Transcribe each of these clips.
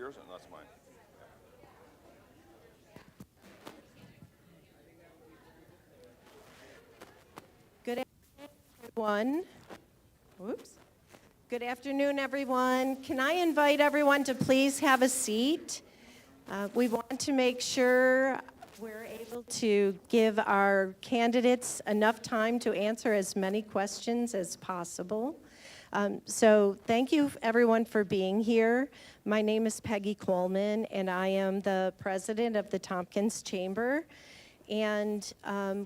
yours and that's mine. Good afternoon, everyone. Whoops. Good afternoon, everyone. Can I invite everyone to please have a seat? We want to make sure we're able to give our candidates enough time to answer as many questions as possible. So thank you, everyone, for being here. My name is Peggy Coleman, and I am the president of the Tompkins Chamber. And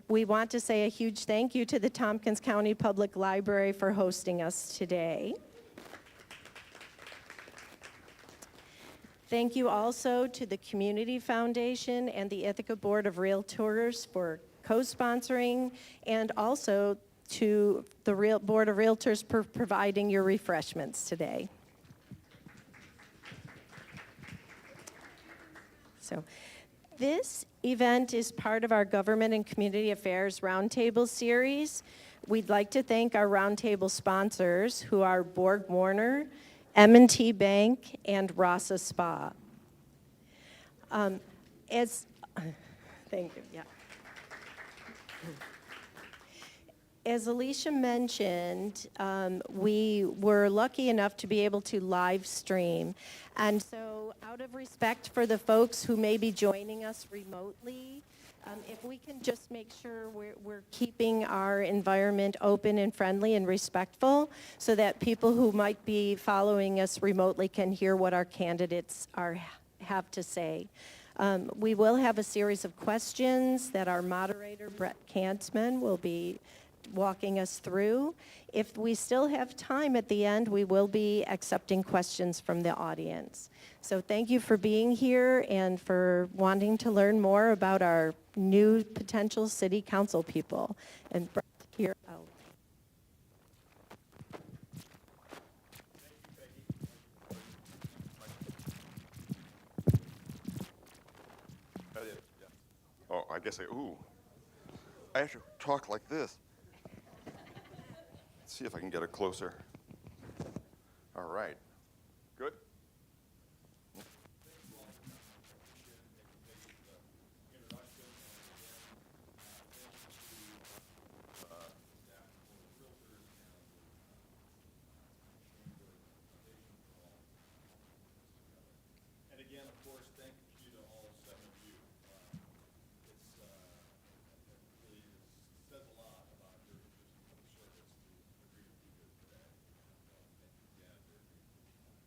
we want to say a huge thank you to the Tompkins County Public Library for hosting us today. Thank you also to the Community Foundation and the Ithaca Board of Realtors for co-sponsoring, and also to the Board of Realtors for providing your refreshments today. So, this event is part of our Government and Community Affairs Roundtable series. We'd like to thank our Roundtable sponsors, who are Borg Warner, M&T Bank, and Rasa Spa. Thank you, yeah. As Alicia mentioned, we were lucky enough to be able to live stream. And so out of respect for the folks who may be joining us remotely, if we can just make sure we're keeping our environment open and friendly and respectful so that people who might be following us remotely can hear what our candidates have to say. We will have a series of questions that our moderator, Brett Kantzman, will be walking us through. If we still have time at the end, we will be accepting questions from the audience. So thank you for being here and for wanting to learn more about our new potential city council people. And Brett, here out. Oh, I guess I have to talk like this. Let's see if I can get it closer. All right. Good? And again, of course, thank you to all 7 of you. It really says a lot about your interest in public service to agree to be here today. Thank you again for agreeing to be here.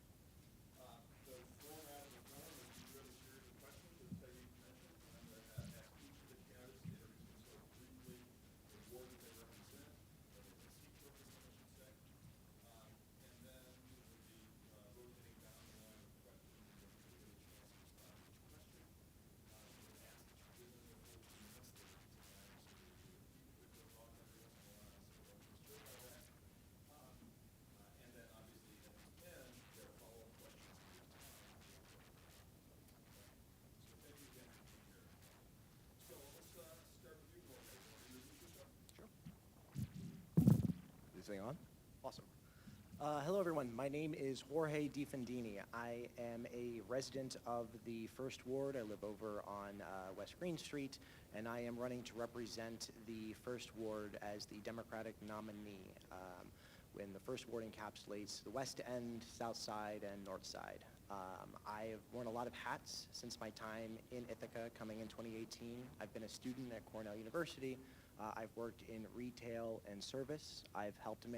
The format of the forum is we do have a series of questions, as Peggy mentioned. I'm going to ask each of the candidates to introduce themselves briefly, the ward that they represent, or they seek to represent, I should say. And then we will be rotating down the line of questions and give everybody a chance to respond to each question. We would ask that you give them their full 2 minutes. They can take time, so you could talk every once in a while, so don't be sure about that. And then obviously at the end, there are follow-up questions if you have time. So thank you again for being here. So let's start with you, Jorge. Want to introduce yourself? Sure. Is this thing on? Awesome. Hello, everyone. My name is Jorge DeFendini. I am a resident of the First Ward. I live over on West Green Street, and I am running to represent the First Ward as the Democratic nominee. When the First Ward encapsulates the West End, South Side, and North Side. I have worn a lot of hats since my time in Ithaca coming in 2018. I've been a student at Cornell University. I've worked in retail and service. I've helped to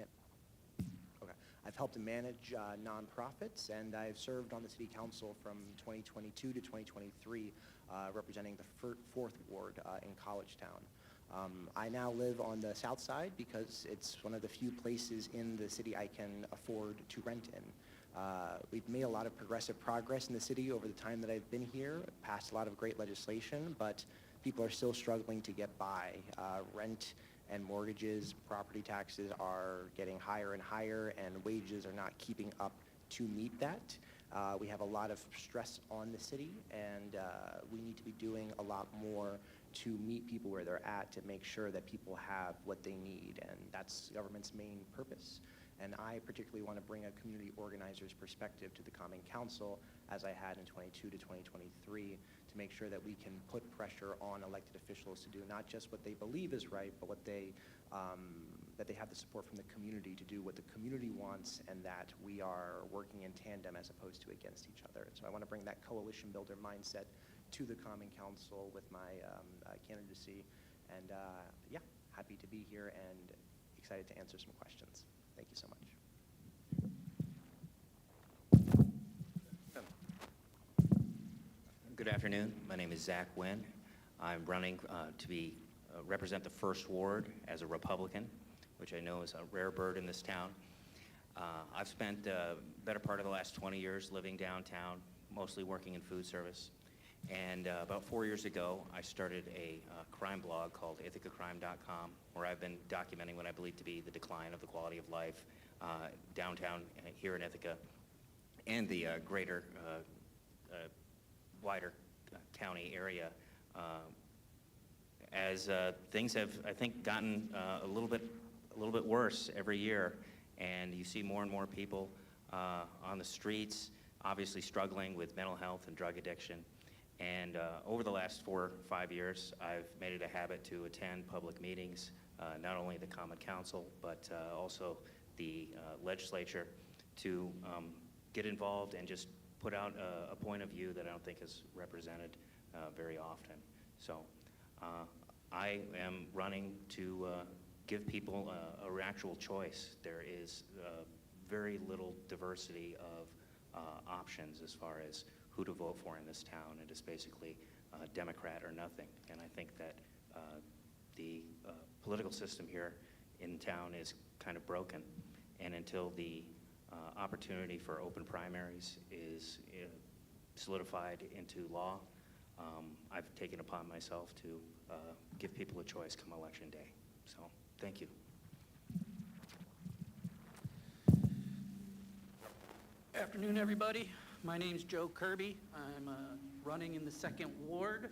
manage nonprofits, and I've served on the city council from 2022 to 2023, representing the 4th Ward in Collegetown. I now live on the south side because it's one of the few places in the city I can afford to rent in. We've made a lot of progressive progress in the city over the time that I've been here, passed a lot of great legislation, but people are still struggling to get by. Rent and mortgages, property taxes are getting higher and higher, and wages are not keeping up to meet that. We have a lot of stress on the city, and we need to be doing a lot more to meet people where they're at, to make sure that people have what they need, and that's government's main purpose. And I particularly want to bring a community organizer's perspective to the Common Council as I had in 22 to 2023, to make sure that we can put pressure on elected officials to do not just what they believe is right, but what they, that they have the support from the community to do what the community wants, and that we are working in tandem as opposed to against each other. And so I want to bring that coalition builder mindset to the Common Council with my candidacy. And yeah, happy to be here and excited to answer some questions. Thank you so much. Good afternoon. My name is Zach Winn. I'm running to be represent the First Ward as a Republican, which I know is a rare bird in this town. I've spent the better part of the last 20 years living downtown, mostly working in food service. And about 4 years ago, I started a crime blog called IthacaCrime.com, where I've been documenting what I believe to be the decline of the quality of life downtown here in Ithaca and the greater wider county area, as things have, I think, gotten a little bit worse every year, and you see more and more people on the streets, obviously struggling with mental health and drug addiction. And over the last 4 or 5 years, I've made it a habit to attend public meetings, not only the Common Council, but also the legislature, to get involved and just put out a point of view that I don't think is represented very often. So I am running to give people a actual choice. There is very little diversity of options as far as who to vote for in this town. It is basically Democrat or nothing. And I think that the political system here in town is kind of broken. And until the opportunity for open primaries is solidified into law, I've taken upon myself to give people a choice come election day. So, thank you. Afternoon, everybody. My name's Joe Kirby. I'm running in the 2nd Ward.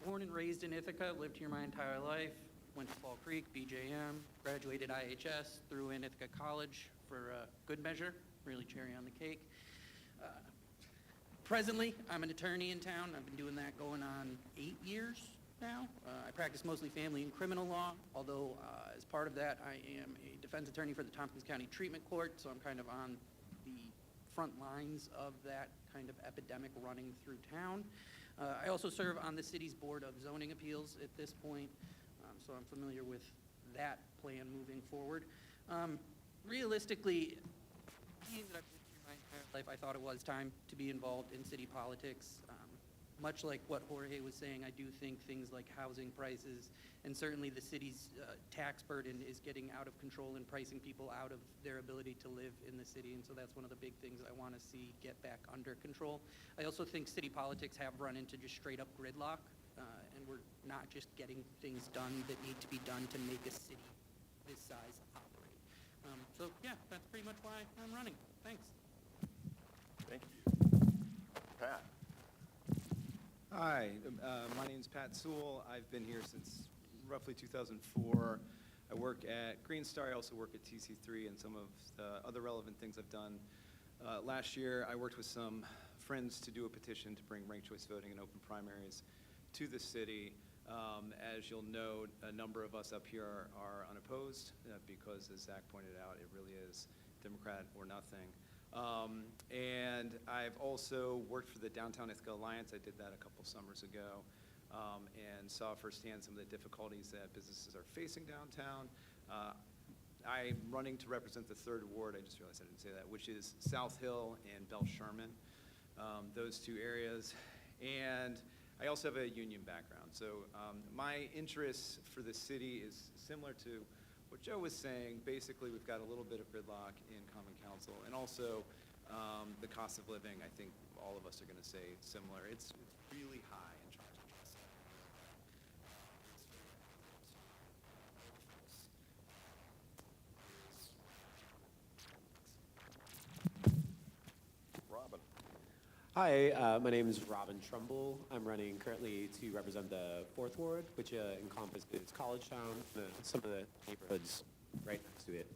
Born and raised in Ithaca, lived here my entire life. Went to Fall Creek, BJM, graduated IHS, threw in Ithaca College for good measure, really cherry on the cake. Presently, I'm an attorney in town. I've been doing that going on 8 years now. I practice mostly family and criminal law, although as part of that, I am a defense attorney for the Tompkins County Treatment Court, so I'm kind of on the front lines of that kind of epidemic running through town. I also serve on the city's Board of Zoning Appeals at this point, so I'm familiar with that plan moving forward. Realistically, being that I've lived here my entire life, I thought it was time to be involved in city politics. Much like what Jorge was saying, I do think things like housing prices and certainly the city's tax burden is getting out of control and pricing people out of their ability to live in the city, and so that's one of the big things I want to see get back under control. I also think city politics have run into just straight up gridlock, and we're not just getting things done that need to be done to make a city this size operate. So yeah, that's pretty much why I'm running. Thanks. Thank you. Pat. Hi, my name's Pat Sewell. I've been here since roughly 2004. I work at Green Star. I also work at TC3 and some of the other relevant things I've done. Last year, I worked with some friends to do a petition to bring ranked choice voting and open primaries to the city. As you'll note, a number of us up here are unopposed because, as Zach pointed out, it really is Democrat or nothing. And I've also worked for the Downtown Ithaca Alliance. I did that a couple summers ago and saw firsthand some of the difficulties that businesses are facing downtown. I'm running to represent the 3rd Ward, I just realized I didn't say that, which is South Hill and Bell Sherman, those 2 areas. And I also have a union background. So my interest for the city is similar to what Joe was saying. Basically, we've got a little bit of gridlock in Common Council, and also the cost of living, I think all of us are going to say similar. It's really high in charge of us. Robin. Hi, my name is Robin Trumble. I'm running currently to represent the 4th Ward, which encompasses College Town and some of the neighborhoods right next to it.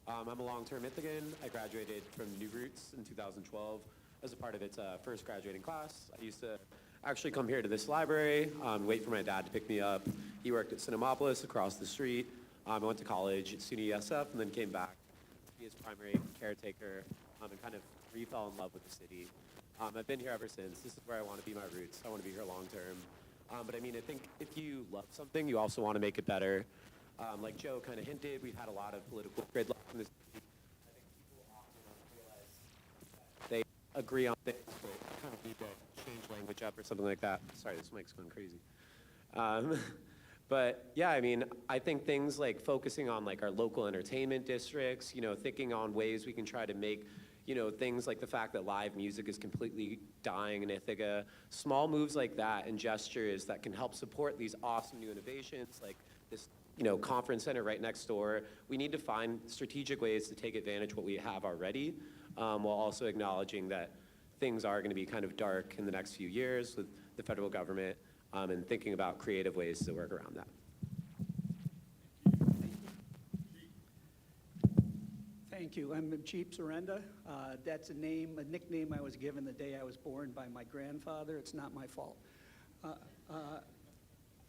I'm a long-term Ithacan. I graduated from New Roots in 2012. as a part of its first graduating class. I used to actually come here to this library, wait for my dad to pick me up. He worked at Cinemapolis across the street. I went to college at SUNY ESF and then came back to be his primary caretaker and kind of re-fell in love with the city. I've been here ever since. This is where I want to be my roots. I want to be here long term. But I mean, I think if you love something, you also want to make it better. Like Joe kind of hinted, we've had a lot of political gridlock in this city. I think people often don't realize that they agree on things, but kind of need to change language up or something like that. Sorry, this mic's going crazy. But yeah, I mean, I think things like focusing on like our local entertainment districts, you know, thinking on ways we can try to make, you know, things like the fact that live music is completely dying in Ithaca, small moves like that and gestures that can help support these awesome new innovations like this, you know, conference center right next door. We need to find strategic ways to take advantage of what we have already, while also acknowledging that things are going to be kind of dark in the next few years with the federal government, and thinking about creative ways to work around that. Thank you. I'm Chief Zurenda. That's a nickname I was given the day I was born by my grandfather. It's not my fault.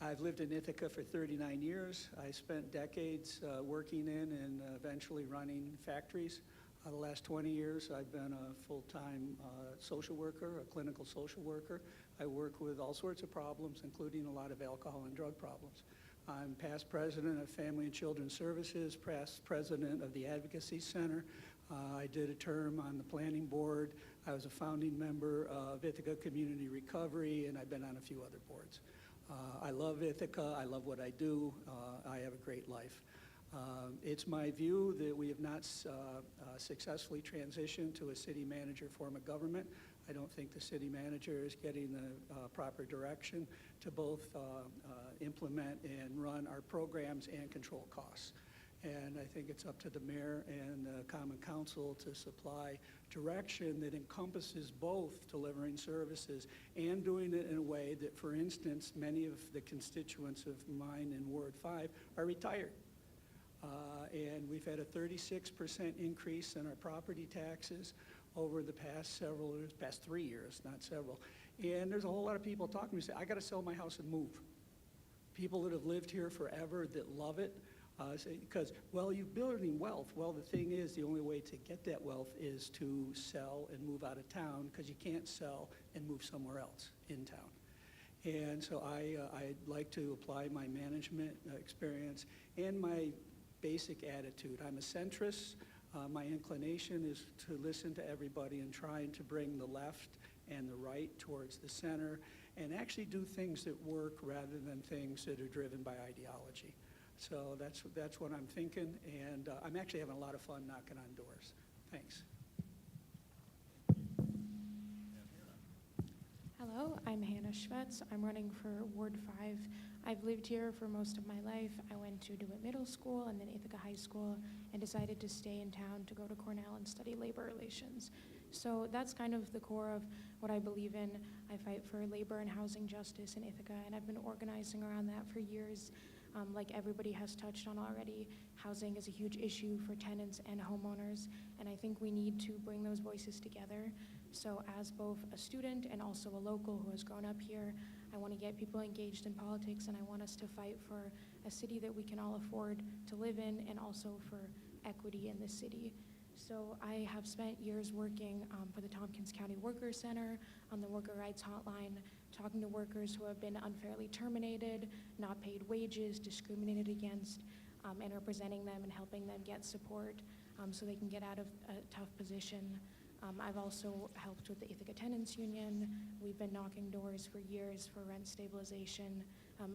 I've lived in Ithaca for 39 years. I spent decades working in and eventually running factories. The last 20 years, I've been a full-time social worker, a clinical social worker. I work with all sorts of problems, including a lot of alcohol and drug problems. I'm past president of Family and Children's Services, past president of the Advocacy Center. I did a term on the planning board. I was a founding member of Ithaca Community Recovery, and I've been on a few other boards. I love Ithaca. I love what I do. I have a great life. It's my view that we have not successfully transitioned to a city manager form of government. I don't think the city manager is getting the proper direction to both implement and run our programs and control costs. And I think it's up to the mayor and the common council to supply direction that encompasses both delivering services and doing it in a way that, for instance, many of the constituents of mine in Ward 5 are retired. And we've had a 36% increase in our property taxes over the past 3 years, not several. And there's a whole lot of people talking to me, say, I got to sell my house and move. People that have lived here forever that love it, because, well, you're building wealth. Well, the thing is, the only way to get that wealth is to sell and move out of town, because you can't sell and move somewhere else in town. And so I'd like to apply my management experience and my basic attitude. I'm a centrist. My inclination is to listen to everybody and trying to bring the left and the right towards the center and actually do things that work rather than things that are driven by ideology. So that's what I'm thinking, and I'm actually having a lot of fun knocking on doors. Thanks. Hello, I'm Hannah Shvets. I'm running for Ward 5. I've lived here for most of my life. I went to DeWitt Middle School and then Ithaca High School and decided to stay in town to go to Cornell and study labor relations. So that's kind of the core of what I believe in. I fight for labor and housing justice in Ithaca, and I've been organizing around that for years. Like everybody has touched on already, housing is a huge issue for tenants and homeowners, and I think we need to bring those voices together. So as both a student and also a local who has grown up here, I want to get people engaged in politics, and I want us to fight for a city that we can all afford to live in and also for equity in the city. So I have spent years working for the Tompkins County Workers Center on the Worker Rights Hotline, talking to workers who have been unfairly terminated, not paid wages, discriminated against, and representing them and helping them get support so they can get out of a tough position. I've also helped with the Ithaca Tenants Union. We've been knocking doors for years for rent stabilization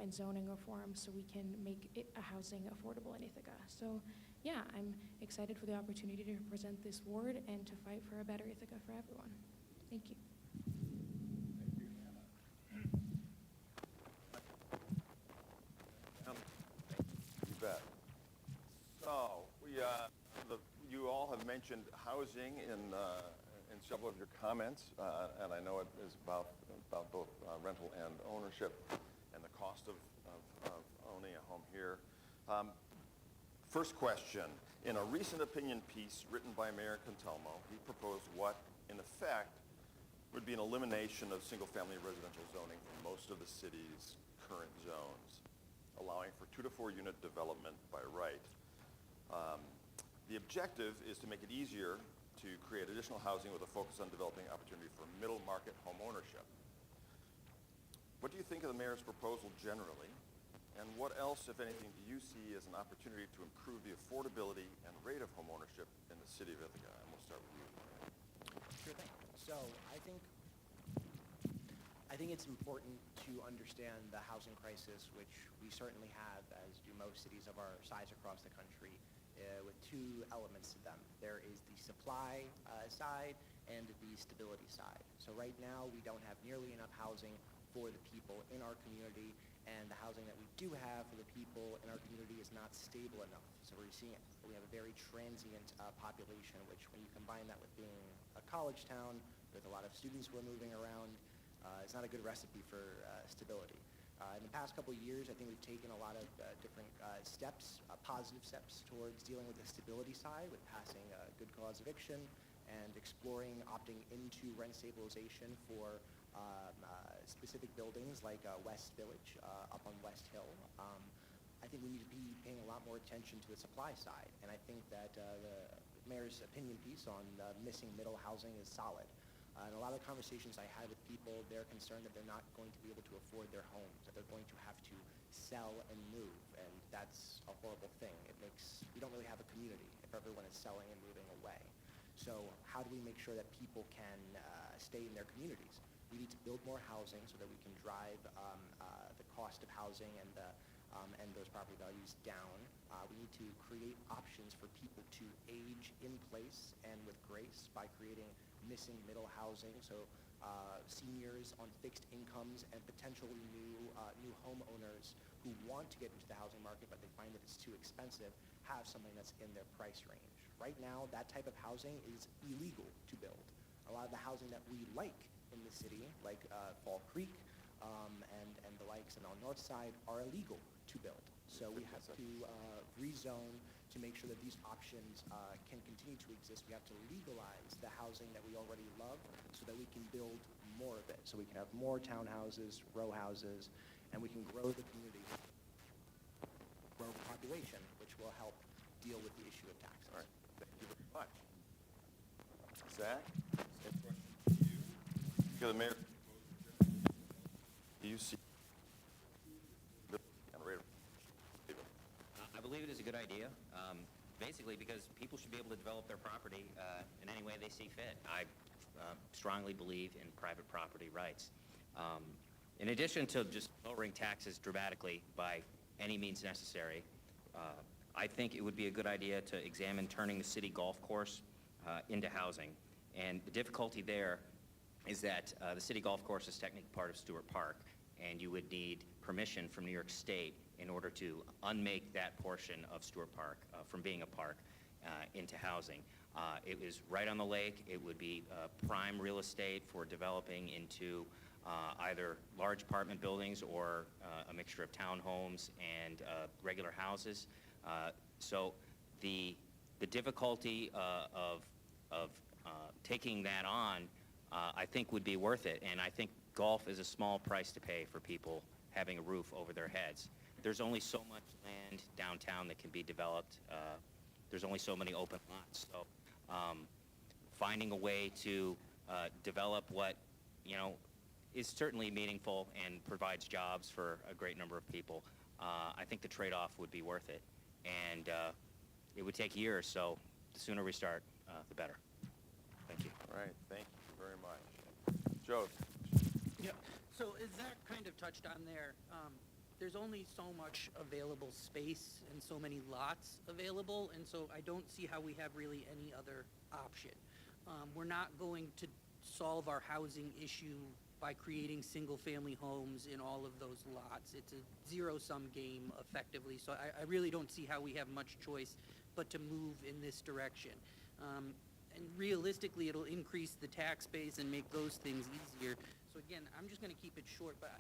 and zoning reform so we can make housing affordable in Ithaca. So yeah, I'm excited for the opportunity to represent this ward and to fight for a better Ithaca for everyone. Thank you. You bet. So, you all have mentioned housing in several of your comments, and I know it is about both rental and ownership and the cost of owning a home here. First question. In a recent opinion piece written by Mayor Cantelmo, he proposed what, in effect, would be an elimination of single-family residential zoning from most of the city's current zones, allowing for 2 to 4 unit development by right. The objective is to make it easier to create additional housing with a focus on developing opportunity for middle market home ownership. What do you think of the mayor's proposal generally? And what else, if anything, do you see as an opportunity to improve the affordability and rate of home ownership in the city of Ithaca? And we'll start with you, Jorge. Sure thing. So I think it's important to understand the housing crisis, which we certainly have, as do most cities of our size across the country, with 2 elements to them. There is the supply side and the stability side. So right now, we don't have nearly enough housing for the people in our community, and the housing that we do have for the people in our community is not stable enough. So we have a very transient population, which when you combine that with being a college town with a lot of students who are moving around, it's not a good recipe for stability. In the past couple of years, I think we've taken a lot of different steps, positive steps towards dealing with the stability side, with passing good cause eviction and exploring opting into rent stabilization for specific buildings like West Village up on West Hill. I think we need to be paying a lot more attention to the supply side, and I think that the mayor's opinion piece on missing middle housing is solid. And a lot of conversations I had with people, they're concerned that they're not going to be able to afford their homes, that they're going to have to sell and move, and that's a horrible thing. We don't really have a community if everyone is selling and moving away. So how do we make sure that people can stay in their communities? We need to build more housing so that we can drive the cost of housing and those property values down. We need to create options for people to age in place and with grace by creating missing middle housing, so seniors on fixed incomes and potentially new homeowners who want to get into the housing market but they find that it's too expensive have something that's in their price range. Right now, that type of housing is illegal to build. A lot of the housing that we like in the city, like Fall Creek and the likes and on North Side, are illegal to build. So we have to rezone to make sure that these options can continue to exist. We have to legalize the housing that we already love so that we can build more of it. So we can have more townhouses, row houses, and we can grow the community, grow the population, which will help deal with the issue of taxes. All right. Thank you very much. Zach? Same question to you. You're the mayor. Do you see and rate of I believe it is a good idea, basically because people should be able to develop their property in any way they see fit. I strongly believe in private property rights. In addition to just lowering taxes dramatically by any means necessary, I think it would be a good idea to examine turning the city golf course into housing. And the difficulty there is that the city golf course is technically part of Stewart Park, and you would need permission from New York State in order to unmake that portion of Stewart Park from being a park into housing. It is right on the lake. It would be prime real estate for developing into either large apartment buildings or a mixture of townhomes and regular houses. So the difficulty of taking that on, I think would be worth it. And I think golf is a small price to pay for people having a roof over their heads. There's only so much land downtown that can be developed. There's only so many open lots. So finding a way to develop what, is certainly meaningful and provides jobs for a great number of people, I think the trade-off would be worth it. And it would take years, so the sooner we start, the better. Thank you. All right, thank you very much. Joe? Yeah, so as Zach kind of touched on there, there's only so much available space and so many lots available, and so I don't see how we have really any other option. We're not going to solve our housing issue by creating single-family homes in all of those lots. It's a zero-sum game, effectively, so I really don't see how we have much choice but to move in this direction. And realistically, it'll increase the tax base and make those things easier. So again, I'm just going to keep it short, but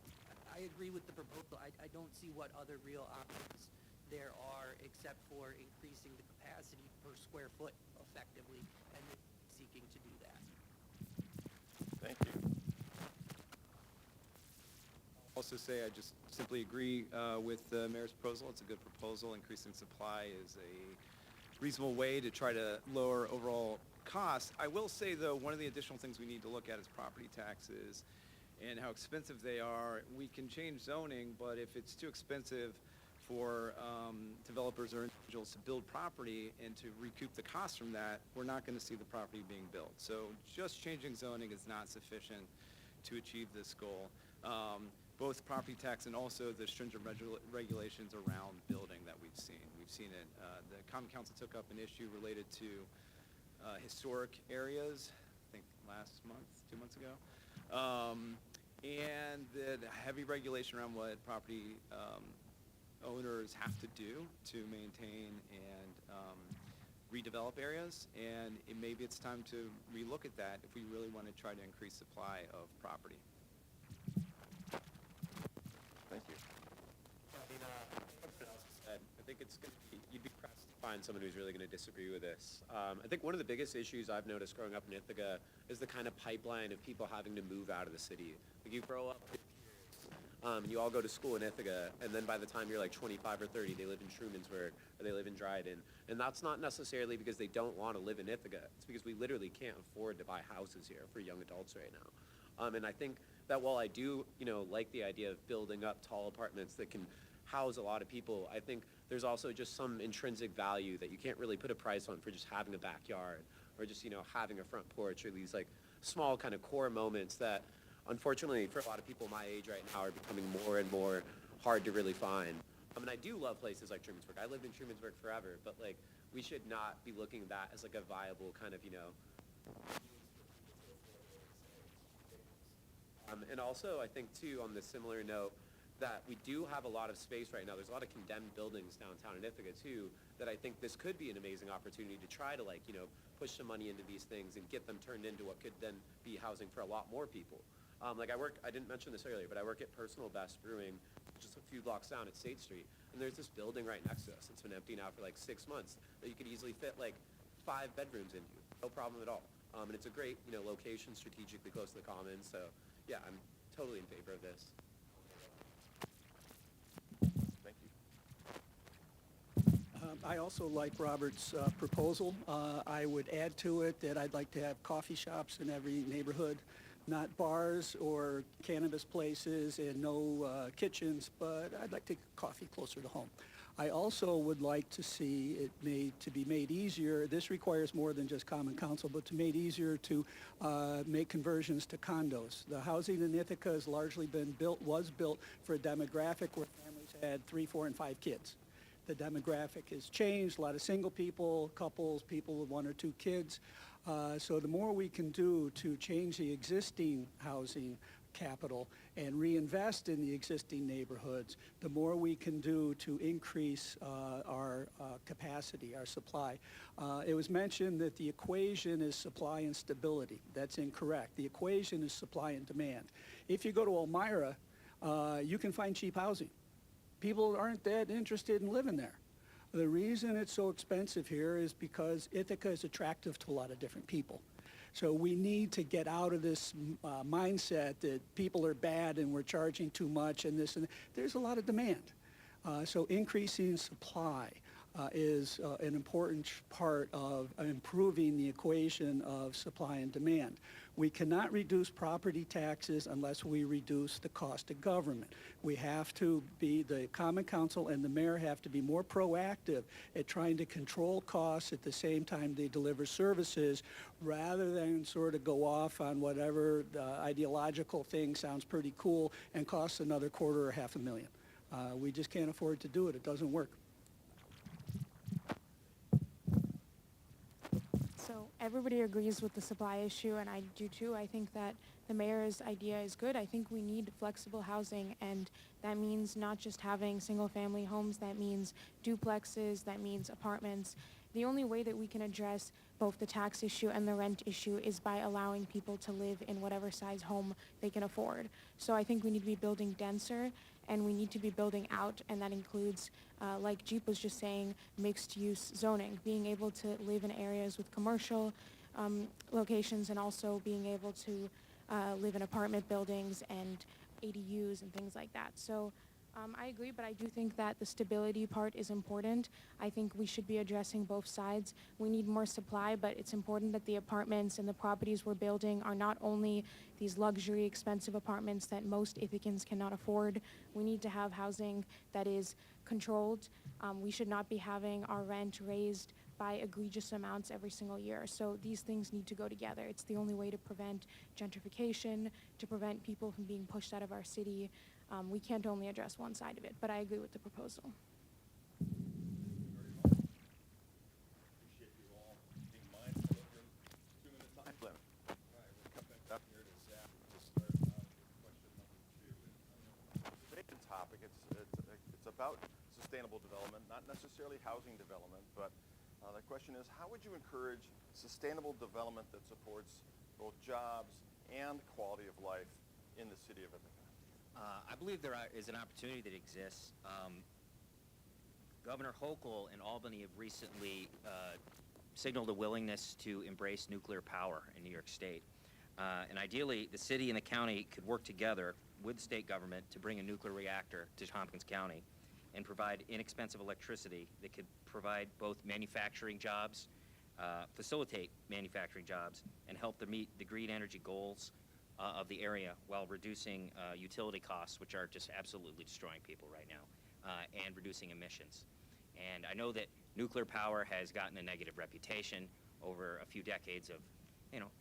I agree with the proposal. I don't see what other real options there are except for increasing the capacity per square foot effectively and seeking to do that. Thank you. Also say I just simply agree with the mayor's proposal. It's a good proposal. Increasing supply is a reasonable way to try to lower overall costs. I will say, though, one of the additional things we need to look at is property taxes and how expensive they are. We can change zoning, but if it's too expensive for developers or individuals to build property and to recoup the costs from that, we're not going to see the property being built. So just changing zoning is not sufficient to achieve this goal. Both property tax and also the stringent regulations around building that we've seen. We've seen it. The Common Council took up an issue related to historic areas, I think last month, 2 months ago. And the heavy regulation around what property owners have to do to maintain and redevelop areas. And maybe it's time to relook at that if we really want to try to increase supply of property. Thank you. I mean, like everyone else has said, I think it's going to be, you'd be pressed to find someone who's really going to disagree with this. I think one of the biggest issues I've noticed growing up in Ithaca is the kind of pipeline of people having to move out of the city. Like you grow up, and you all go to school in Ithaca, and then by the time you're like 25 or 30, they live in Trumansburg or they live in Dryden. And that's not necessarily because they don't want to live in Ithaca. It's because we literally can't afford to buy houses here for young adults right now. And I think that while I do, like the idea of building up tall apartments that can house a lot of people, I think there's also just some intrinsic value that you can't really put a price on for just having a backyard or just, having a front porch or these like small kind of core moments that unfortunately for a lot of people my age right now are becoming more and more hard to really find. I mean, I do love places like Trumansburg. I lived in Trumansburg forever, but like we should not be looking at that as like a viable kind of, and also, I think, too, on the similar note, that we do have a lot of space right now. There's a lot of condemned buildings downtown in Ithaca, too, that I think this could be an amazing opportunity to try to, like, push some money into these things and get them turned into what could then be housing for a lot more people. Like, I didn't mention this earlier, but I work at Personal Best Brewing, just a few blocks down at State Street, and there's this building right next to us. It's been empty now for, like, 6 months that you could easily fit, like, 5 bedrooms into. No problem at all. And it's a great, location strategically close to the Commons, so... Yeah, I'm totally in favor of this. Thank you. I also like Robert's proposal. I would add to it that I'd like to have coffee shops in every neighborhood, not bars or cannabis places and no kitchens, but I'd like to get coffee closer to home. I also would like to see it be made easier. This requires more than just Common Council, but to make it easier to make conversions to condos. The housing in Ithaca has largely was built for a demographic where families had 3, 4, and 5 kids. The demographic has changed. A lot of single people, couples, people with 1 or 2 kids. So the more we can do to change the existing housing capital and reinvest in the existing neighborhoods, the more we can do to increase our capacity, our supply. It was mentioned that the equation is supply and stability. That's incorrect. The equation is supply and demand. If you go to Elmira, you can find cheap housing. People aren't that interested in living there. The reason it's so expensive here is because Ithaca is attractive to a lot of different people. So we need to get out of this mindset that people are bad and we're charging too much and this and that. There's a lot of demand. So increasing supply is an important part of improving the equation of supply and demand. We cannot reduce property taxes unless we reduce the cost of government. We have to be, the Common Council and the mayor have to be more proactive at trying to control costs at the same time they deliver services, rather than sort of go off on whatever the ideological thing sounds pretty cool and costs another $250,000 or $500,000. We just can't afford to do it. It doesn't work. So everybody agrees with the supply issue, and I do too. I think that the mayor's idea is good. I think we need flexible housing, and that means not just having single-family homes. That means duplexes. That means apartments. The only way that we can address both the tax issue and the rent issue is by allowing people to live in whatever size home they can afford. So I think we need to be building denser, and we need to be building out, and that includes, like Jeep was just saying, mixed-use zoning, being able to live in areas with commercial locations, and also being able to live in apartment buildings and ADUs and things like that. So I agree, but I do think that the stability part is important. I think we should be addressing both sides. We need more supply, but it's important that the apartments and the properties we're building are not only these luxury, expensive apartments that most Ithacans cannot afford. We need to have housing that is controlled. We should not be having our rent raised by egregious amounts every single year. So these things need to go together. It's the only way to prevent gentrification, to prevent people from being pushed out of our city. We can't only address one side of it, but I agree with the proposal. Appreciate you all being mindful of your 2-minute time limit. All right, we'll come back up here to Zach to start out with question number 2. Today's topic, it's about sustainable development, not necessarily housing development, but the question is, how would you encourage sustainable development that supports both jobs and quality of life in the city of Ithaca? I believe there is an opportunity that exists. Governor Hochul and Albany have recently signaled a willingness to embrace nuclear power in New York State. And ideally, the city and the county could work together with the state government to bring a nuclear reactor to Tompkins County and provide inexpensive electricity that could provide both manufacturing jobs, facilitate manufacturing jobs, and help to meet the green energy goals of the area while reducing utility costs, which are just absolutely destroying people right now, and reducing emissions. And I know that nuclear power has gotten a negative reputation over a few decades of,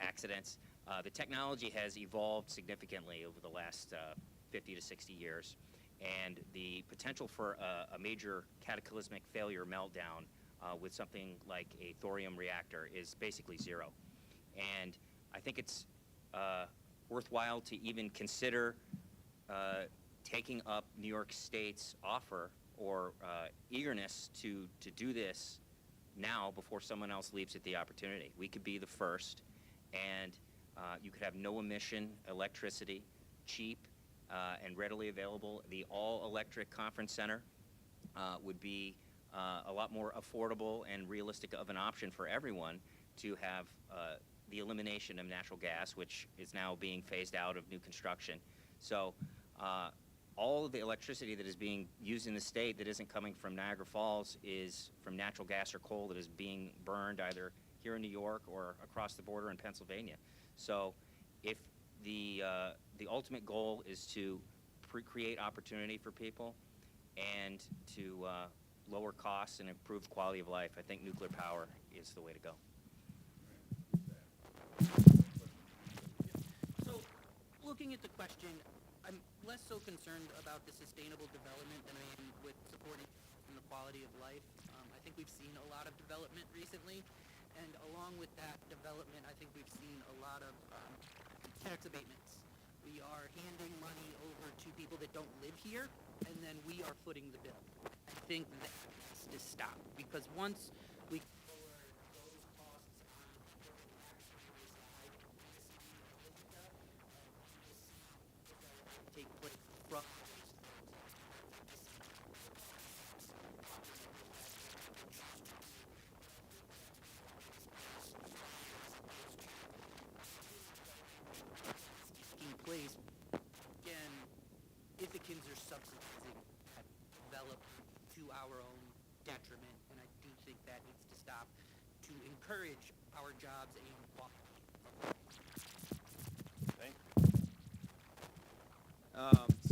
accidents. The technology has evolved significantly over the last 50 to 60 years, and the potential for a major cataclysmic failure meltdown with something like a thorium reactor is basically zero. And I think it's worthwhile to even consider taking up New York State's offer or eagerness to do this now before someone else leaps at the opportunity. We could be the first, and you could have no emission electricity, cheap and readily available. The all-electric conference center would be a lot more affordable and realistic of an option for everyone to have the elimination of natural gas, which is now being phased out of new construction. So all of the electricity that is being used in the state that isn't coming from Niagara Falls is from natural gas or coal that is being burned either here in New York or across the border in Pennsylvania. So if the ultimate goal is to create opportunity for people and to lower costs and improve quality of life, I think nuclear power is the way to go. So, looking at the question, I'm less so concerned about the sustainable development than I am with supporting the quality of life. I think we've seen a lot of development recently, and along with that development, I think we've seen a lot of tax abatements. We are handing money over to people that don't live here, and then we are footing the bill. I think that has to stop, because once we lower those costs on people that actually reside in the city of Ithaca, take place from taking place. Again, Ithacans are subsidizing that development to our own detriment, and I do think that needs to stop to encourage our jobs and quality. Thank you.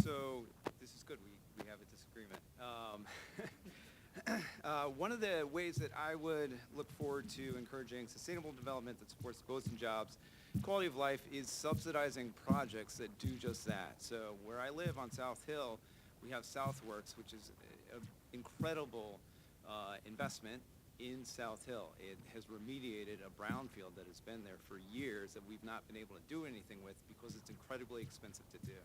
So this is good. We have a disagreement. One of the ways that I would look forward to encouraging sustainable development that supports growth and jobs, quality of life, is subsidizing projects that do just that. So where I live on South Hill, we have Southworks, which is an incredible investment in South Hill. It has remediated a brownfield that has been there for years that we've not been able to do anything with because it's incredibly expensive to do.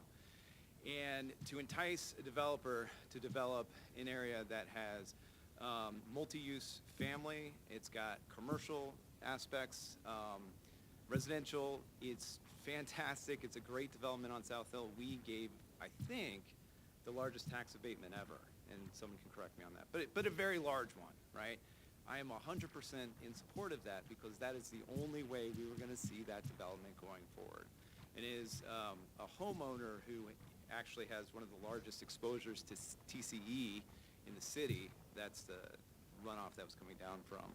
And to entice a developer to develop an area that has multi-use family, it's got commercial aspects, residential, it's fantastic. It's a great development on South Hill. We gave, I think, the largest tax abatement ever, and someone can correct me on that, but a very large one, right? I am 100% in support of that because that is the only way we were going to see that development going forward. and is a homeowner who actually has one of the largest exposures to TCE in the city. That's the runoff that was coming down from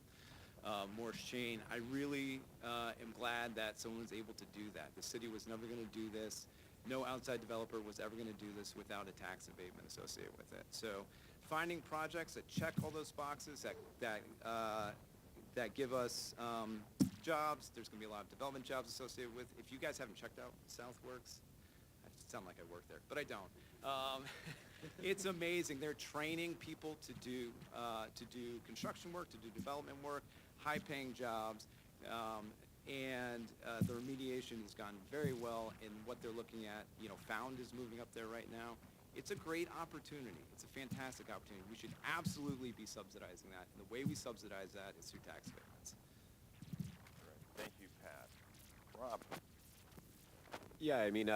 Morse Chain. I really am glad that someone was able to do that. The city was never going to do this. No outside developer was ever going to do this without a tax abatement associated with it. So finding projects that check all those boxes, that give us jobs. There's going to be a lot of development jobs associated with. If you guys haven't checked out Southworks, I sound like I work there, but I don't. It's amazing. They're training people to do construction work, to do development work, high-paying jobs, and the remediation has gone very well. And what they're looking at, Found is moving up there right now. It's a great opportunity. It's a fantastic opportunity. We should absolutely be subsidizing that. And the way we subsidize that is through tax abatements. Thank you, Pat. Rob? Yeah, I mean,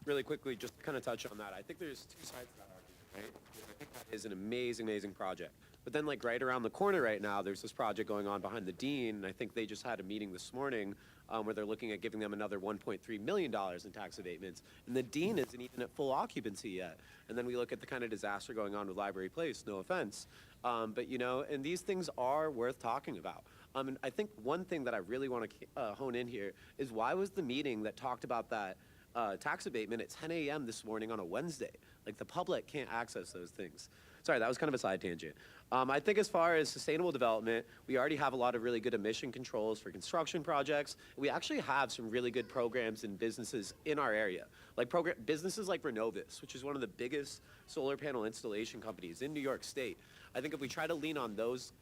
really quickly, just to kind of touch on that, I think there's two sides to that argument, right? Because I think that is an amazing, amazing project. But then, like, right around the corner right now, there's this project going on behind the Dean, and I think they just had a meeting this morning where they're looking at giving them another $1.3 million in tax abatements. And the Dean isn't even at full occupancy yet. And then we look at the kind of disaster going on with Library Place, no offense. But, and these things are worth talking about. And I think one thing that I really want to hone in here is why was the meeting that talked about that tax abatement at 10 a.m. this morning on a Wednesday? Like, the public can't access those things. Sorry, that was kind of a side tangent. I think as far as sustainable development, we already have a lot of really good emission controls for construction projects. We actually have some really good programs and businesses in our area. Like businesses like Renovis, which is one of the biggest solar panel installation companies in New York State. I think if we try to lean on those,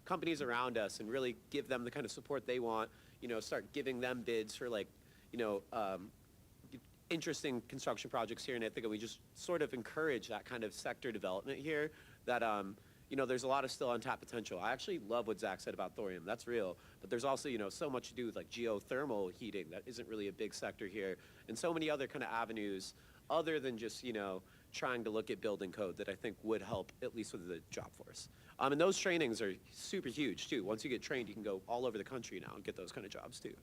companies around us and really give them the kind of support they want, start giving them bids for interesting construction projects here in Ithaca, we just sort of encourage that kind of sector development here that, there's a lot of still untapped potential. I actually love what Zach said about thorium. That's real. But there's also, so much to do with like geothermal heating that isn't really a big sector here, and so many other kind of avenues other than just, trying to look at building code that I think would help at least with the job force. And those trainings are super huge too. Once you get trained, you can go all over the country now and get those kind of jobs too.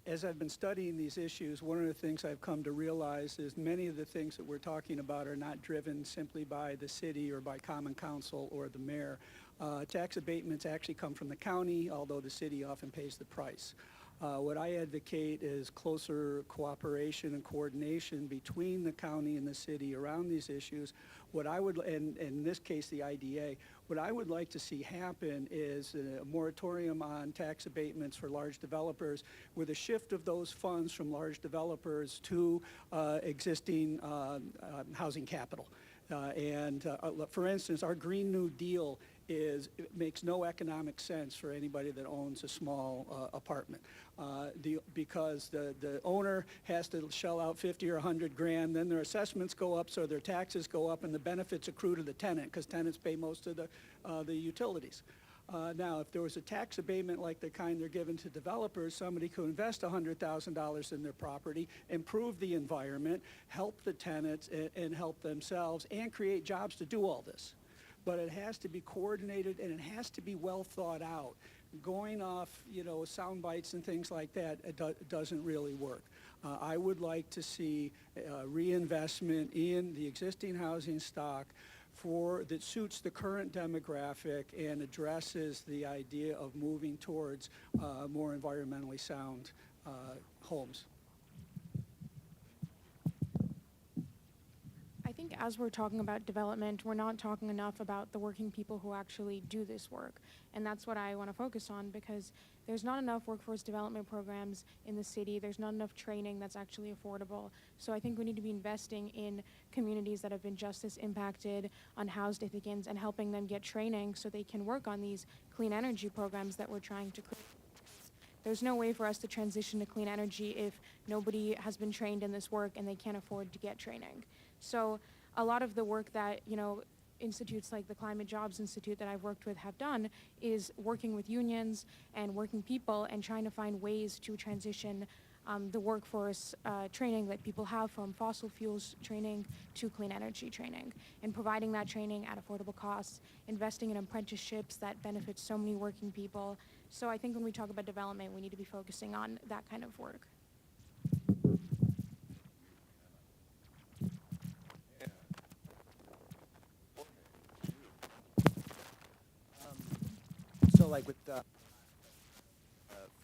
As I've been studying these issues, one of the things I've come to realize is many of the things that we're talking about are not driven simply by the city or by common council or the mayor. Tax abatements actually come from the county, although the city often pays the price. What I advocate is closer cooperation and coordination between the county and the city around these issues. What I would, and in this case the IDA, what I would like to see happen is a moratorium on tax abatements for large developers with a shift of those funds from large developers to existing housing capital. For instance, our Green New Deal it makes no economic sense for anybody that owns a small apartment because the owner has to shell out 50 or 100 grand, then their assessments go up, so their taxes go up, and the benefits accrue to the tenant because tenants pay most of the utilities. Now, if there was a tax abatement like the kind they're given to developers, somebody could invest $100,000 in their property, improve the environment, help the tenants, and help themselves, and create jobs to do all this. But it has to be coordinated and it has to be well thought out. Going off, sound bites and things like that, it doesn't really work. I would like to see reinvestment in the existing housing stock that suits the current demographic and addresses the idea of moving towards more environmentally sound homes. I think as we're talking about development, we're not talking enough about the working people who actually do this work. And that's what I want to focus on, because there's not enough workforce development programs in the city. There's not enough training that's actually affordable. So I think we need to be investing in communities that have been just as impacted, unhoused Ithacans, and helping them get training so they can work on these clean energy programs that we're trying to create. There's no way for us to transition to clean energy if nobody has been trained in this work and they can't afford to get training. So a lot of the work that, institutes like the Climate Jobs Institute that I've worked with have done is working with unions and working people and trying to find ways to transition the workforce training that people have, from fossil fuels training to clean energy training, and providing that training at affordable costs, investing in apprenticeships that benefit so many working people. So I think when we talk about development, we need to be focusing on that kind of work. So like with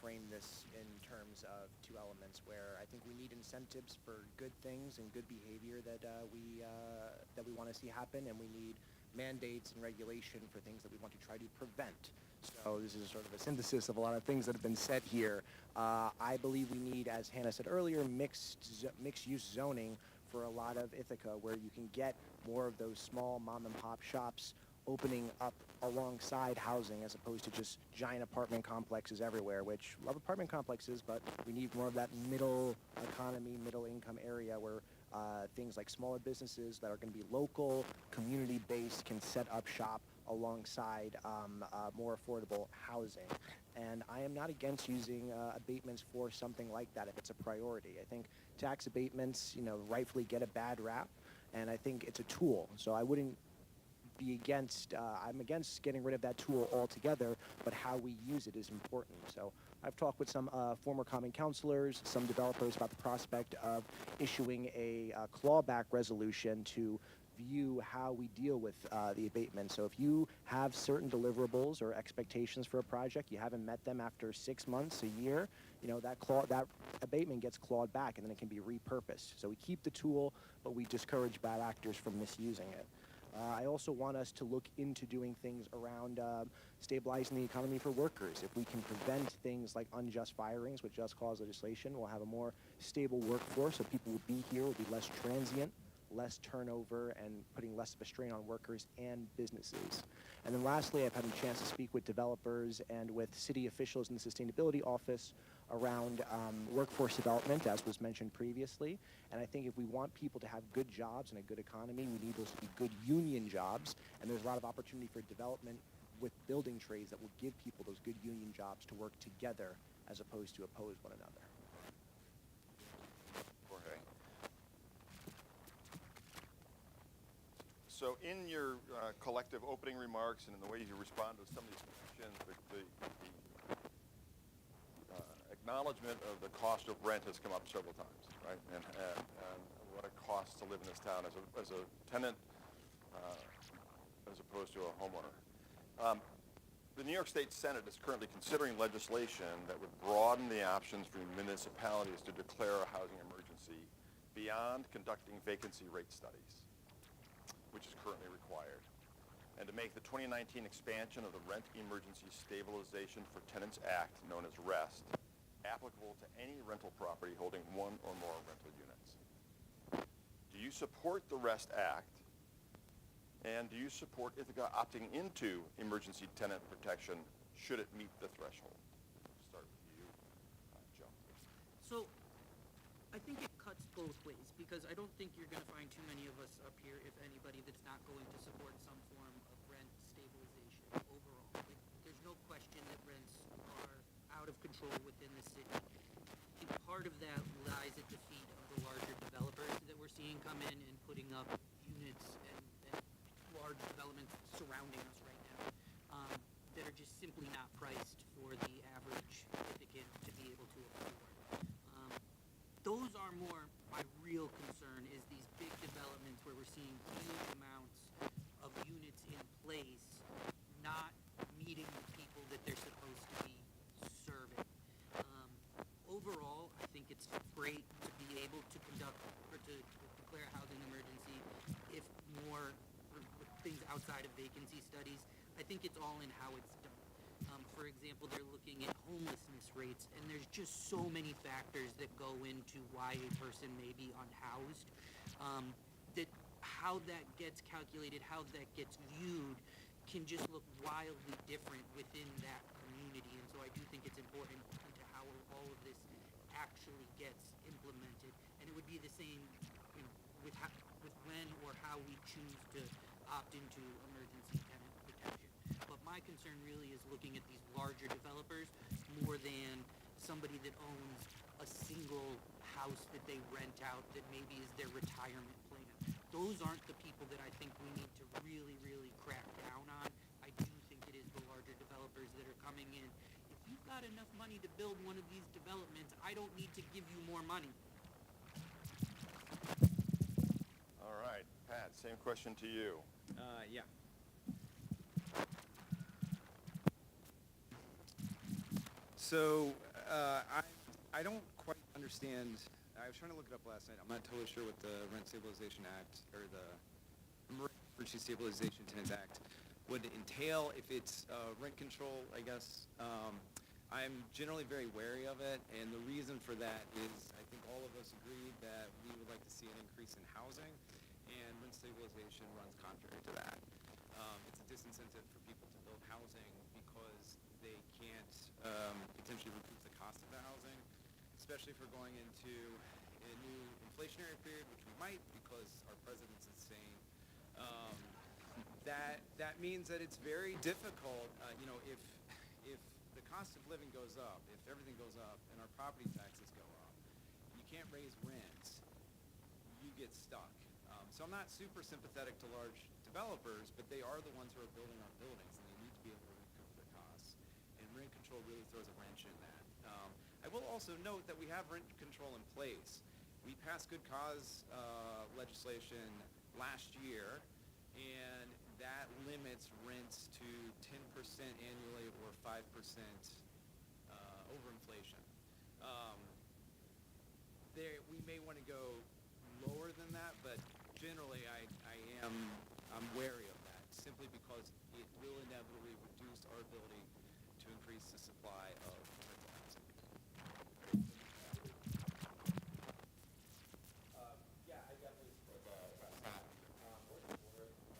frame this in terms of two elements where I think we need incentives for good things and good behavior that we want to see happen, and we need mandates and regulation for things that we want to try to prevent. So this is sort of a synthesis of a lot of things that have been said here. I believe we need, as Hannah said earlier, mixed-use zoning for a lot of Ithaca, where you can get more of those small mom-and-pop shops opening up alongside housing, as opposed to just giant apartment complexes everywhere, which love apartment complexes, but we need more of that middle economy, middle income area where things like smaller businesses that are going to be local, community-based can set up shop alongside more affordable housing. And I am not against using abatements for something like that if it's a priority. I think tax abatements, rightfully get a bad rap, and I think it's a tool. So I wouldn't be against, I'm against getting rid of that tool altogether, but how we use it is important. So I've talked with some former common councilors, some developers about the prospect of issuing a clawback resolution to view how we deal with the abatement. So if you have certain deliverables or expectations for a project, you haven't met them after 6 months, a year, that abatement gets clawed back, and then it can be repurposed. So we keep the tool, but we discourage bad actors from misusing it. I also want us to look into doing things around stabilizing the economy for workers. If we can prevent things like unjust firings with just cause legislation, we'll have a more stable workforce, so people will be here, will be less transient, less turnover, and putting less of a strain on workers and businesses. And then lastly, I've had a chance to speak with developers and with city officials in the Sustainability Office around workforce development, as was mentioned previously. And I think if we want people to have good jobs and a good economy, we need those to be good union jobs. And there's a lot of opportunity for development with building trades that will give people those good union jobs to work together as opposed to oppose one another. Jorge. So in your collective opening remarks and in the way you respond to some of these questions, the acknowledgement of the cost of rent has come up several times, right? And what it costs to live in this town as a tenant as opposed to a homeowner. The New York State Senate is currently considering legislation that would broaden the options for municipalities to declare a housing emergency beyond conducting vacancy rate studies, which is currently required, and to make the 2019 expansion of the Rent Emergency Stabilization for Tenants Act, known as REST, applicable to any rental property holding one or more rental units. Do you support the REST Act, and do you support Ithaca opting into emergency tenant protection should it meet the threshold? Start with you, Joe. So I think it cuts both ways, because I don't think you're going to find too many of us up here, if anybody, that's not going to support some form of rent stabilization overall. There's no question that rents are out of control within the city. And part of that lies at the feet of the larger developers that we're seeing come in and putting up units and large developments surrounding us right now that are just simply not priced for the average Ithacan to be able to afford. Those are more my real concern, is these big developments where we're seeing huge amounts of units in place not meeting the people that they're supposed to be serving. Overall, I think it's great to be able to conduct or to declare a housing emergency if more things outside of vacancy studies. I think it's all in how it's done. For example, they're looking at homelessness rates, and there's just so many factors that go into why a person may be unhoused, that how that gets calculated, how that gets viewed, can just look wildly different within that community. And so I do think it's important into how all of this actually gets implemented. And it would be the same, with when or how we choose to opt into emergency tenant protection. But my concern really is looking at these larger developers more than somebody that owns a single single house that they rent out that maybe is their retirement plan. Those aren't the people that I think we need to really, really crack down on. I do think it is the larger developers that are coming in. If you've got enough money to build one of these developments, I don't need to give you more money. All right, Pat, same question to you. Yeah. So I don't quite understand. I was trying to look it up last night. I'm not totally sure what the Rent Stabilization Act or the Emergency Stabilization Tenants Act would entail if it's rent control, I guess. I'm generally very wary of it, and the reason for that is I think all of us agree that we would like to see an increase in housing, and rent stabilization runs contrary to that. It's a disincentive for people to build housing because they can't potentially recoup the cost of the housing, especially if we're going into a new inflationary period, which we might because our president's insane. That means that it's very difficult, if the cost of living goes up, if everything goes up and our property taxes go up, you can't raise rents, you get stuck. So I'm not super sympathetic to large developers, but they are the ones who are building our buildings, and they need to be able to recoup their costs. And rent control really throws a wrench in that. I will also note that we have rent control in place. We passed good cause legislation last year, and that limits rents to 10% annually or 5% over inflation. We may want to go lower than that, but generally I'm wary of that, simply because it will inevitably reduce our ability to increase the supply of rental housing. Yeah, I definitely support the rest of that. Working for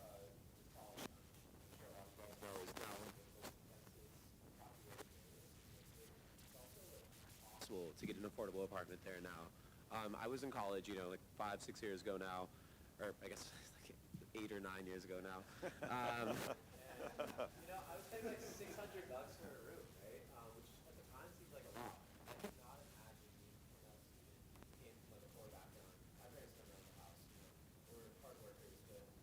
college, I'm sure a lot of guys know, is now one of the most expensive populated areas in the city. It's also possible to get an affordable apartment there now. I was in college, like 5-6 years ago now, or I guess like 8 or 9 years ago now. And, I was paying like $600 for a room, right? Which at the time seemed like a lot. I could not imagine being a student who came from like a poor background. My parents never owned a house, we were hard workers, but it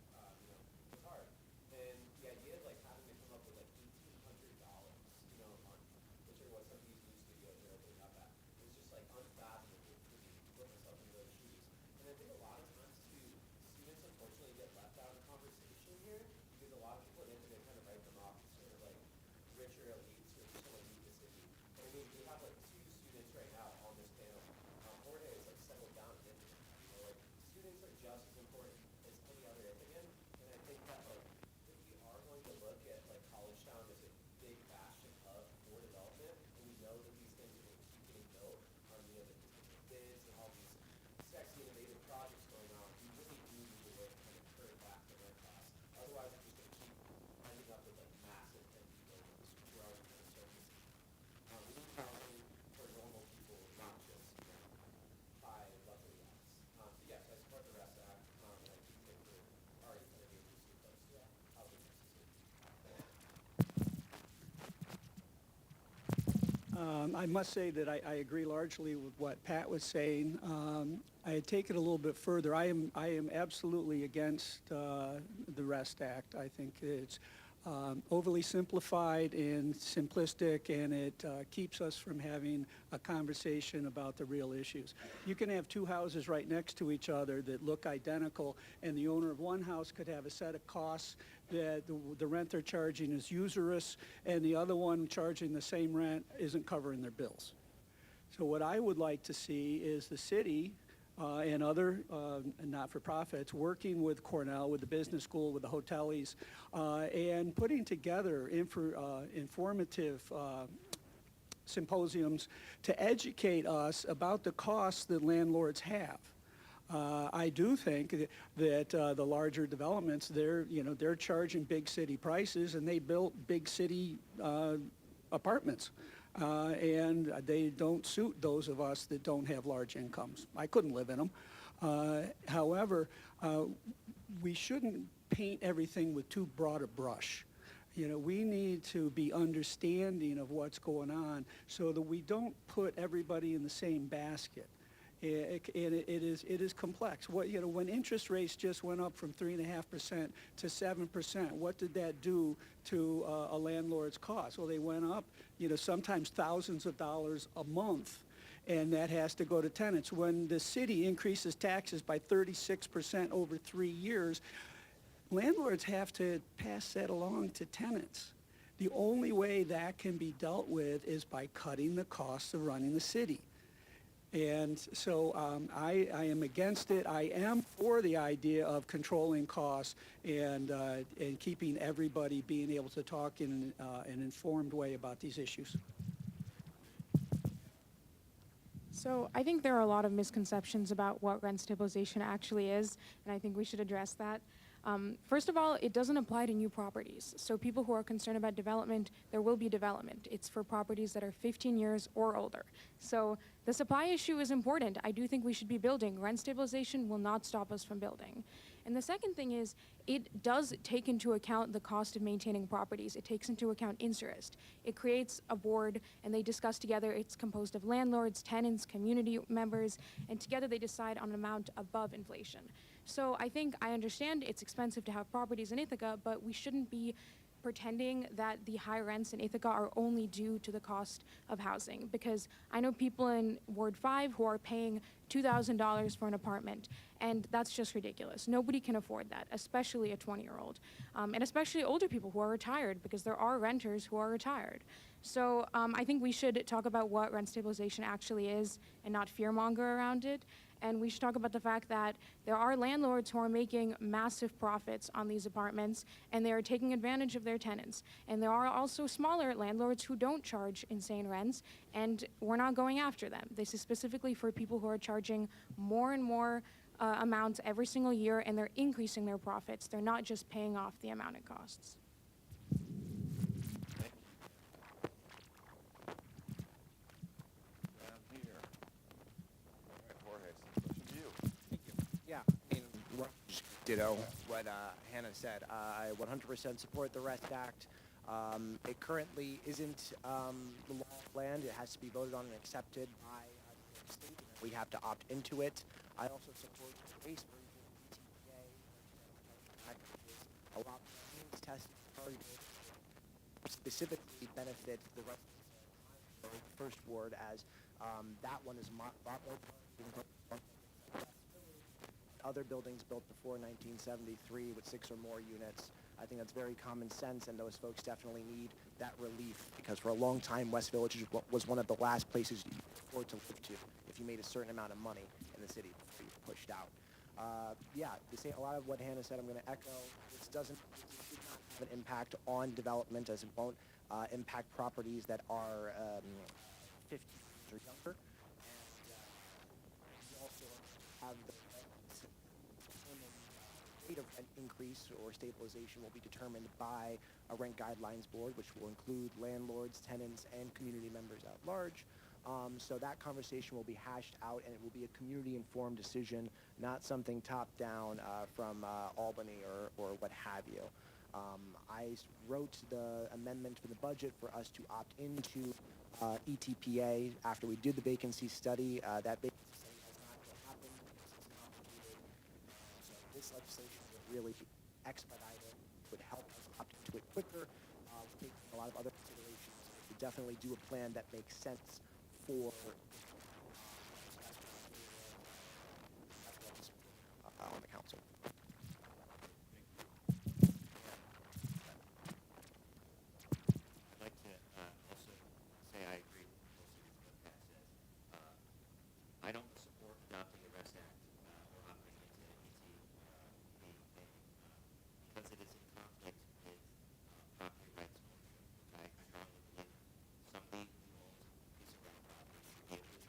was hard. And the idea of like having to come up with like $1,800, a month, which are what some of these new studios are opening up at, was just like unfathomable to me, to put myself in those shoes. And I think a lot of times too, students unfortunately get left out of the conversation here because a lot of people in Ithaca kind of write them off as sort of like richer elites who just want to leave the city. But I mean, we have like 2 students right now on this panel. Jorge is like settled down in Ithaca. Like students are just as important as any other Ithacan. And I think that like if we are going to look at like College Town as a big bastion hub for development, and we know that these things are going to keep getting built on the bids and all these sexy innovative projects going on, we really do need a way to kind of curb back the rent costs. Otherwise, we're just going to keep ending up with like massive empty buildings growing kind of surfaces. We need housing for normal people, not just high luxury yachts. So yes, I support the rest of that, and I do think we're already kind of dangerously close to that housing crisis. I must say that I agree largely with what Pat was saying. I take it a little bit further. I am absolutely against the REST Act. I think it's overly simplified and simplistic, and it keeps us from having a conversation about the real issues. You can have 2 houses right next to each other that look identical, and the owner of one house could have a set of costs that the rent they're charging is usurious, and the other one charging the same rent isn't covering their bills. So what I would like to see is the city and other not-for-profits working with Cornell, with the business school, with the hoteliers, and putting together informative symposiums to educate us about the costs that landlords have. I do think that the larger developments, they're charging big city prices, and they built big city apartments. And they don't suit those of us that don't have large incomes. I couldn't live in them. However, we shouldn't paint everything with too broad a brush. You know, we need to be understanding of what's going on so that we don't put everybody in the same basket. It is complex. When interest rates just went up from 3.5% to 7%, what did that do to a landlord's cost? Well, they went up, sometimes thousands of dollars a month, and that has to go to tenants. When the city increases taxes by 36% over 3 years, landlords have to pass that along to tenants. The only way that can be dealt with is by cutting the costs of running the city. And so I am against it. I am for the idea of controlling costs and keeping everybody being able to talk in an informed way about these issues. So I think there are a lot of misconceptions about what rent stabilization actually is, and I think we should address that. First of all, it doesn't apply to new properties. So people who are concerned about development, there will be development. It's for properties that are 15 years or older. So the supply issue is important. I do think we should be building. Rent stabilization will not stop us from building. And the second thing is, it does take into account the cost of maintaining properties. It takes into account interest. It creates a board, and they discuss together. It's composed of landlords, tenants, community members, and together they decide on an amount above inflation. So I understand it's expensive to have properties in Ithaca, but we shouldn't be pretending that the high rents in Ithaca are only due to the cost of housing, because I know people in Ward 5 who are paying $2,000 for an apartment, and that's just ridiculous. Nobody can afford that, especially a 20-year-old, and especially older people who are retired, because there are renters who are retired. So I think we should talk about what rent stabilization actually is and not fearmonger around it. And we should talk about the fact that there are landlords who are making massive profits on these apartments, and they are taking advantage of their tenants. And there are also smaller landlords who don't charge insane rents, and we're not going after them. This is specifically for people who are charging more and more amounts every single year, and they're increasing their profits. They're not just paying off the amount it costs. Down here. All right, Jorge, question to you. Thank you. Yeah, ditto what Hannah said. I 100% support the REST Act. It currently isn't the law of land. It has to be voted on and accepted by the state. We have to opt into it. I also support the base version of ETPA. A lot of means testing targeted specifically benefit the residents of the first ward, as that one is a lot more other buildings built before 1973 with 6 or more units. I think that's very common sense, and those folks definitely need that relief, because for a long time, West Village was one of the last places you could afford to live to if you made a certain amount of money in the city before you were pushed out. A lot of what Hannah said, I'm going to echo. This should not have an impact on development, as it won't impact properties that are 50 years or younger. And we also have the rate of rent increase or stabilization will be determined by a rent guidelines board, which will include landlords, tenants, and community members at large. So that conversation will be hashed out, and it will be a community-informed decision, not something top-down from Albany or what have you. I wrote the amendment for the budget for us to opt into ETPA after we did the vacancy study. That vacancy study has not yet happened because it's complicated. So this legislation would really expedite it, would help us opt into it quicker. We're taking a lot of other considerations. We definitely do a plan that makes sense for on the council. I'd like to also say I agree with most of what Pat says. I don't support adopting the REST Act or opting into ETPA because it is in conflict with property rights ownership, which I strongly believe somebody who owns a piece of real property should be able to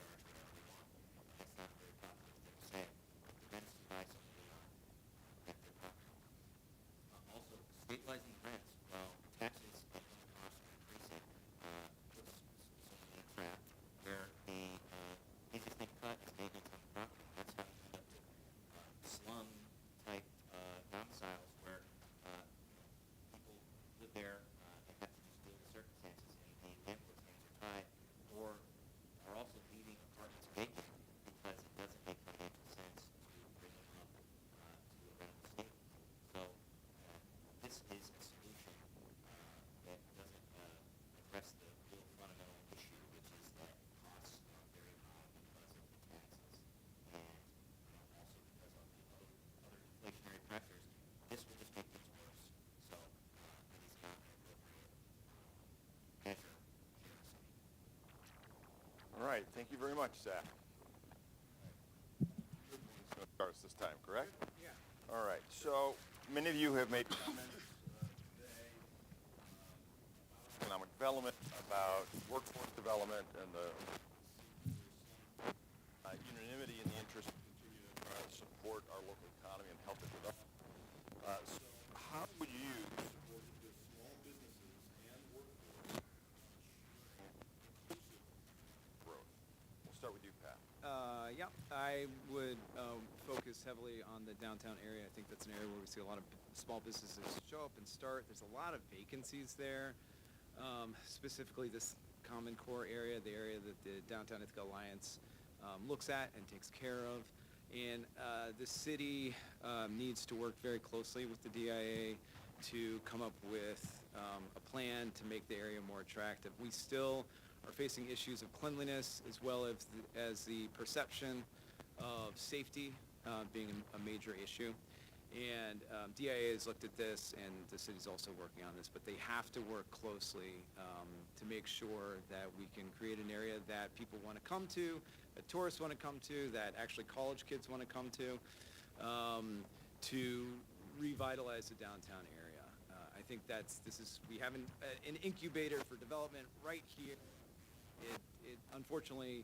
Thank you very much, Zach. Starts this time, correct? Yeah. All right. So many of you have made comments today about economic development, about workforce development, and the unanimity in the interest to continue to try to support our local economy and help it develop. So how would you support the small businesses and workforce growth? We'll start with you, Pat. Yeah, I would focus heavily on the downtown area. I think that's an area where we see a lot of small businesses show up and start. There's a lot of vacancies there, specifically this Common Core area, the area that the Downtown Ithaca Alliance looks at and takes care of. And the city needs to work very closely with the DIA to come up with a plan to make the area more attractive. We still are facing issues of cleanliness as well as the perception of safety being a major issue. And DIA has looked at this, and the city's also working on this, but they have to work closely to make sure that we can create an area that people want to come to, that tourists want to come to, that actually college kids want to come to revitalize the downtown area. I think we have an incubator for development right here. It unfortunately,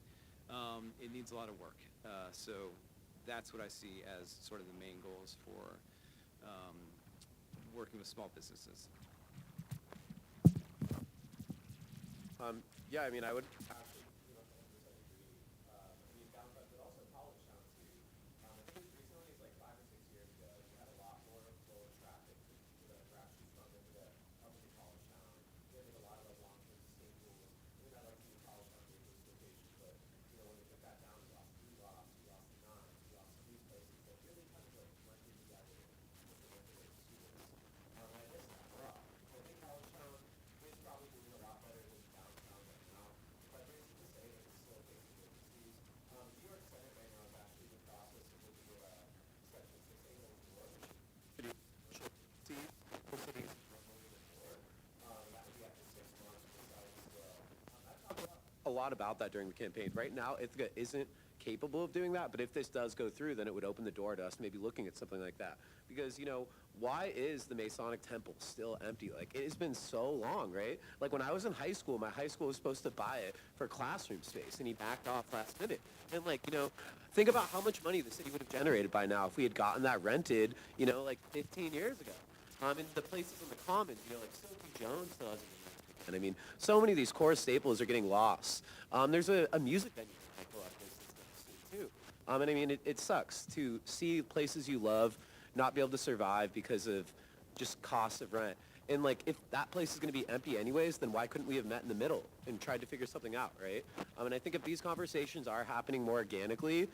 it needs a lot of work. So that's what I see as sort of the main goals for working with small businesses. Yeah, I mean, I would a lot about that during the campaign. Right now, Ithaca isn't capable of doing that, but if this does go through, then it would open the door to us maybe looking at something like that. Because, why is the Masonic Temple still empty? Like, it has been so long, right? Like, when I was in high school, my high school was supposed to buy it for classroom space, and he backed off last minute. And, think about how much money the city would have generated by now if we had gotten that rented, 15 years ago. And the places in the Commons, Sophie Jones still hasn't been rented. And I mean, so many of these core staples are getting lost. There's a music venue in Michael too. And I mean, it sucks to see places you love not be able to survive because of just cost of rent. And if that place is going to be empty anyways, then why couldn't we have met in the middle and tried to figure something out, right? And I think if these conversations are happening more organically,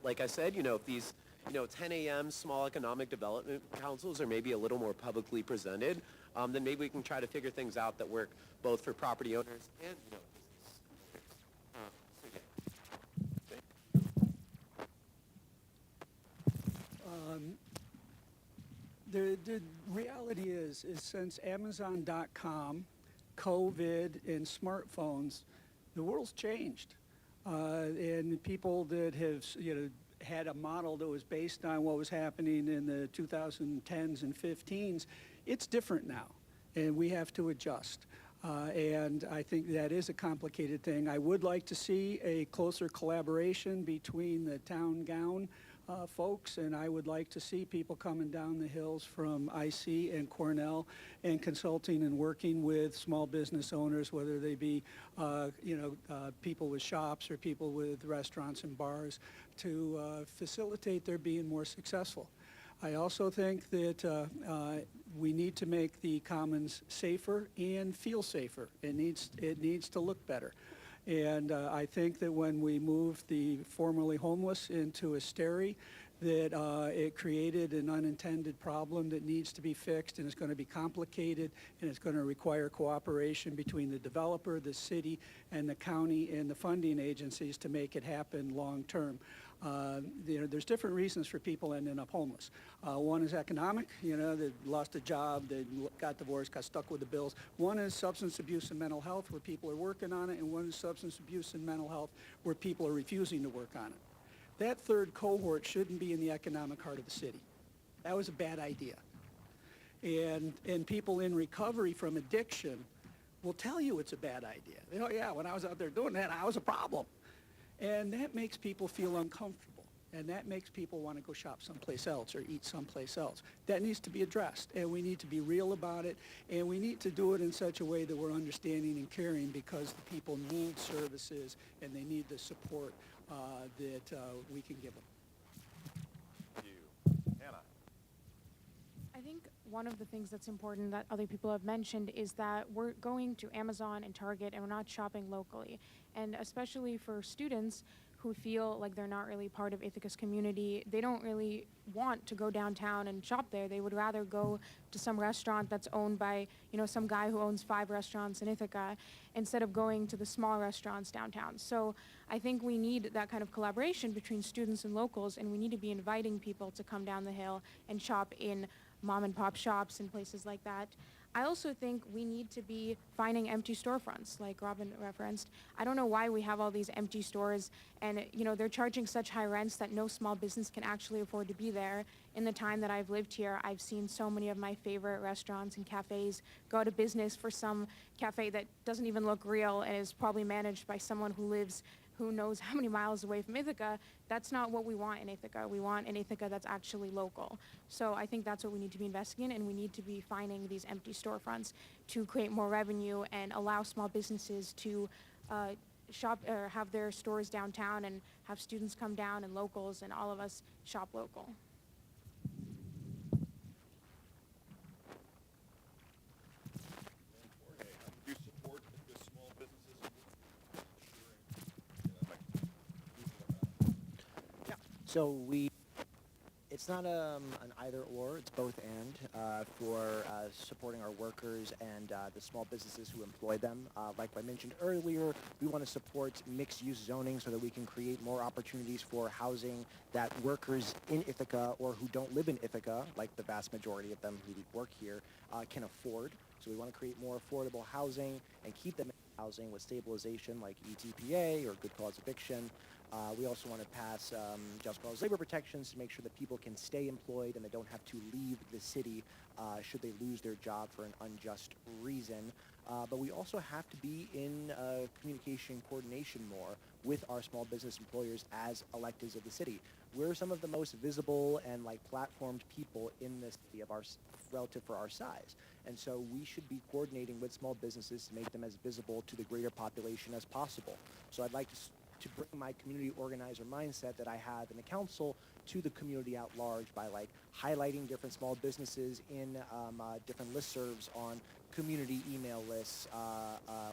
like I said, if these 10 a.m. small economic development councils are maybe a little more publicly presented, then maybe we can try to figure things out that work both for property owners and business owners. The reality is since Amazon.com, COVID, and smartphones, the world's changed. And people that have, had a model that was based on what was happening in the 2010s and 15s, it's different now, and we have to adjust. And I think that is a complicated thing. I would like to see a closer collaboration between the town gown folks, and I would like to see people coming down the hills from IC and Cornell and consulting and working with small business owners, whether they be, people with shops or people with restaurants and bars, to facilitate their being more successful. I also think that we need to make the commons safer and feel safer. It needs to look better. And I think that when we move the formerly homeless into a steri, that it created an unintended problem that needs to be fixed, and it's going to be complicated, and it's going to require cooperation between the developer, the city, and the county and the funding agencies to make it happen long term. There's different reasons for people ending up homeless. One is economic, they lost a job, they got divorced, got stuck with the bills. One is substance abuse and mental health, where people are working on it, and one is substance abuse and mental health, where people are refusing to work on it. That third cohort shouldn't be in the economic heart of the city. That was a bad idea. And people in recovery from addiction will tell you it's a bad idea. Yeah, when I was out there doing that, I was a problem. And that makes people feel uncomfortable. And that makes people want to go shop someplace else or eat someplace else. That needs to be addressed, and we need to be real about it, and we need to do it in such a way that we're understanding and caring, because the people need services and they need the support that we can give them. Thank you. Hannah? I think one of the things that's important that other people have mentioned is that we're going to Amazon and Target and we're not shopping locally. And especially for students who feel like they're not really part of Ithaca's community, they don't really want to go downtown and shop there. They would rather go to some restaurant that's owned by, some guy who owns 5 restaurants in Ithaca, instead of going to the small restaurants downtown. So I think we need that kind of collaboration between students and locals, and we need to be inviting people to come down the hill and shop in mom and pop shops and places like that. I also think we need to be finding empty storefronts, like Robin referenced. I don't know why we have all these empty stores, and they're charging such high rents that no small business can actually afford to be there. In the time that I've lived here, I've seen so many of my favorite restaurants and cafes go out of business for some cafe that doesn't even look real and is probably managed by someone who knows how many miles away from Ithaca. That's not what we want in Ithaca. We want an Ithaca that's actually local. So I think that's what we need to be investing in, and we need to be finding these empty storefronts to create more revenue and allow small businesses to shop or have their stores downtown, and have students come down and locals and all of us shop local. Jorge, do you support the small businesses? So it's not an either or, it's both and for supporting our workers and the small businesses who employ them. Like I mentioned earlier, we want to support mixed-use zoning so that we can create more opportunities for housing that workers in Ithaca or who don't live in Ithaca, like the vast majority of them who work here, can afford. So we want to create more affordable housing and keep them in housing with stabilization like ETPA or good cause eviction. We also want to pass just cause labor protections to make sure that people can stay employed and they don't have to leave the city should they lose their job for an unjust reason. But we also have to be in communication coordination more with our small business employers as electeds of the city. We're some of the most visible and platformed people in the city relative for our size. And so we should be coordinating with small businesses to make them as visible to the greater population as possible. So I'd like to bring my community organizer mindset that I have in the council to the community at large by highlighting different small businesses in different listservs on community email lists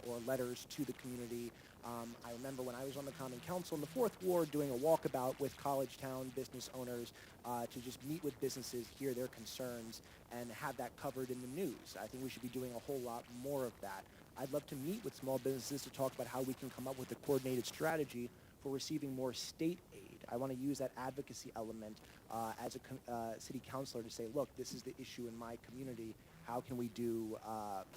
or letters to the community. I remember when I was on the Common Council in the 4th Ward doing a walkabout with college town business owners to just meet with businesses, hear their concerns, and have that covered in the news. I think we should be doing a whole lot more of that. I'd love to meet with small businesses to talk about how we can come up with a coordinated strategy for receiving more state aid. I want to use that advocacy element as a city councilor to say, look, this is the issue in my community. How can we do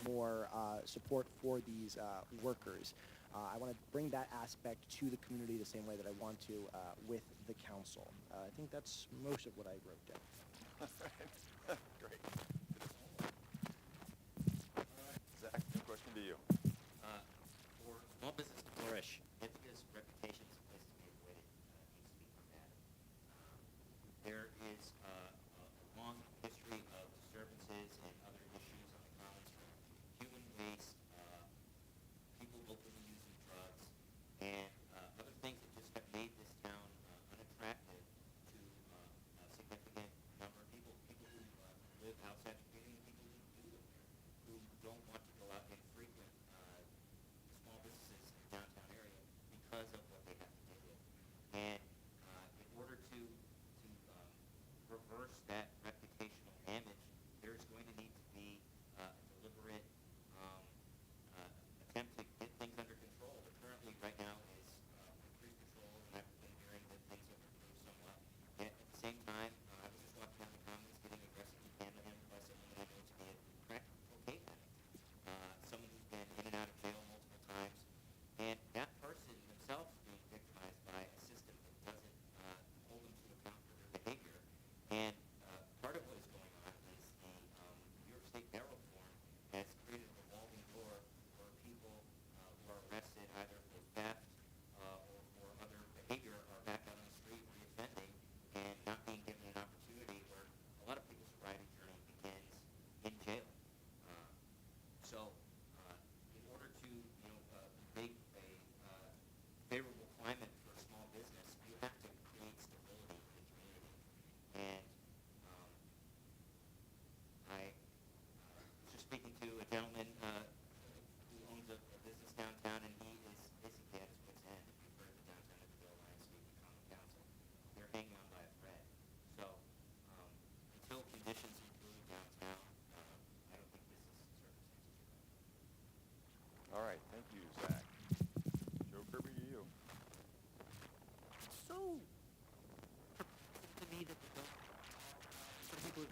more support for these workers? I want to bring that aspect to the community the same way that I want to with the council. I think that's most of what I wrote down. Great. Zach, a question to you. For small business to flourish, Ithaca's reputation as a place to be avoided needs to be combated. There is a long history of disturbances and other issues on the grounds from human waste, people openly using drugs, and other things that just have made this town unattractive to a significant number of people. People who live outside the community, people who do live there, who don't want to go out and frequent small businesses in the downtown area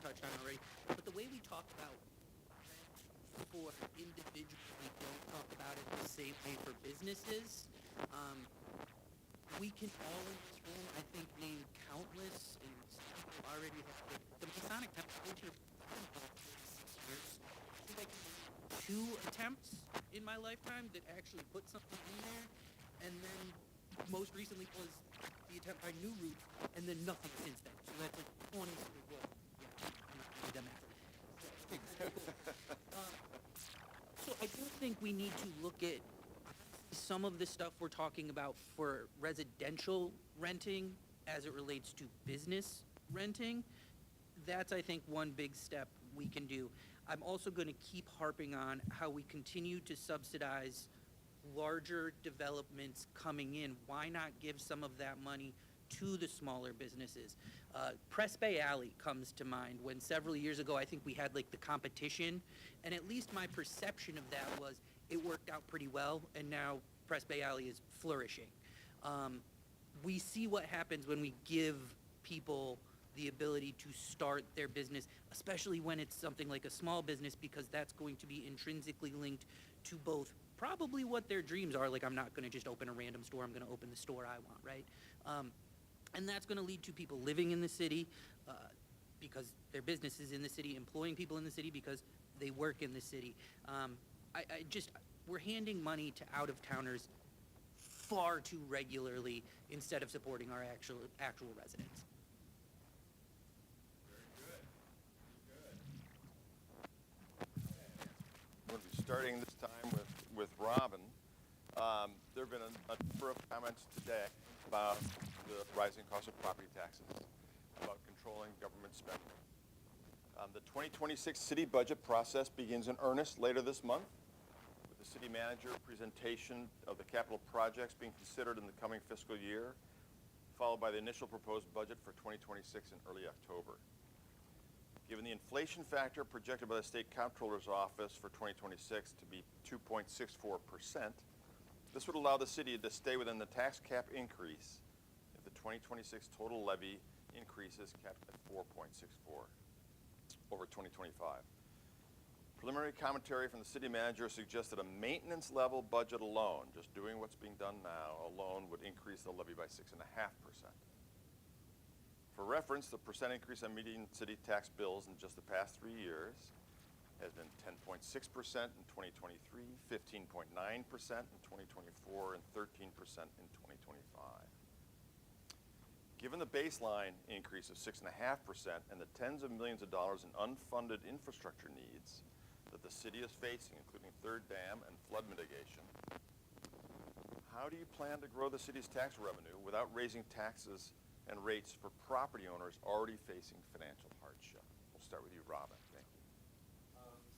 touched on already, but the way we talk about rent for individuals, we don't talk about it the same way for businesses. We can all in this room, I think, name countless, and some people already have the Masonic Temple. I went here for 36 years. I think I can name 2 attempts in my lifetime that actually put something in there, and then most recently was the attempt by New Root, and then nothing since then. So that's like 20. Well, yeah, I'm not really dumb math. So I do think we need to look at some of the stuff we're talking about for residential renting as it relates to business renting. That's, I think, one big step we can do. I'm also going to keep harping on how we continue to subsidize larger developments coming in. Why not give some of that money to the smaller businesses? Press Bay Alley comes to mind when several years ago I think we had like the competition, and at least my perception of that was it worked out pretty well, and now Press Bay Alley is flourishing. We see what happens when we give people the ability to start their business, especially when it's something like a small business, because that's going to be intrinsically linked to both probably what their dreams are. Like, I'm not going to just open a random store, I'm going to open the store I want, right? And that's going to lead to people living in the city because their business is in the city, employing people in the city because they work in the city. We're handing money to out-of-towners far too regularly instead of supporting our actual residents. We'll be starting this time with Robin. There have been a number of comments today about the rising cost of property taxes, about controlling government spending. The 2026 city budget process begins in earnest later this month, with the city manager presentation of the capital projects being considered in the coming fiscal year, followed by the initial proposed budget for 2026 in early October. Given the inflation factor projected by the State Comptroller's Office for 2026 to be 2.64%, this would allow the city to stay within the tax cap increase if the 2026 total levy increase is capped at 4.64 over 2025. Preliminary commentary from the city manager suggests that a maintenance level budget alone, just doing what's being done now, alone would increase the levy by 6.5%. For reference, the percent increase on median city tax bills in just the past 3 years has been 10.6% in 2023, 15.9% in 2024, and 13% in 2025. Given the baseline increase of 6.5% and the tens of millions of dollars in unfunded infrastructure needs that the city is facing, including third dam and flood mitigation, how do you plan to grow the city's tax revenue without raising taxes and rates for property owners already facing financial hardship? We'll start with you, Robin. Thank you.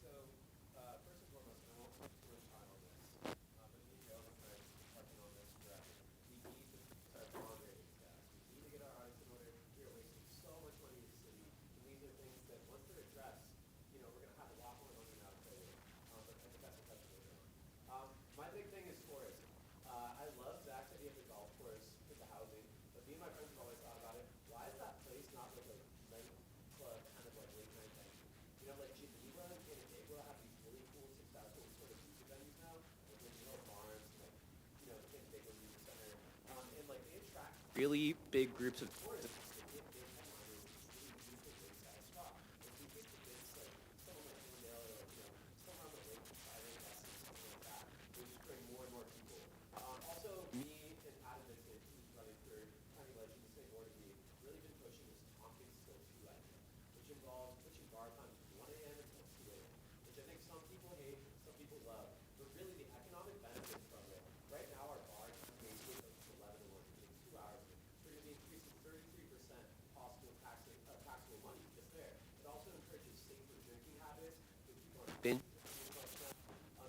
First and foremost, and I won't spend too much time on this, but me and Joe have been working on this forever. We need to start moderating tax. We need to get our eyes in order. We are wasting so much money in the city, and these are things that once they're addressed, we're going to have a lot more money now to play with. But I think that's a question later on. My big thing is tourism. I love Zach's idea of the golf course with the housing, but me and my friends have always thought about it. Why is that place not like a night club, kind of like late night venue? Like Geneva and Canandaigua have these really cool, successful sort of music venues now, like Little Barns, like, the Canandaigua Music Center, and like they attract really big groups of tourists. They get big headliners, it's really beautiful, big sad spot. If we get the bigs, like someone like Canandale or somewhere on the lake, Friday, something like that, we just bring more and more people. Also, me and Adam Vincent, who's running for county legend, the same board as me, really been pushing this Tompkins Till 2 idea, which involves pushing bar times from 1 a.m. until 2 a.m., which I think some people hate, some people love, but really the economic benefits from it. Right now, our bar time basically goes from 11 to 1, which takes 2 hours. We're going to be increasing 33% possible taxable money just there. It also encourages safer drinking habits. With people on binge.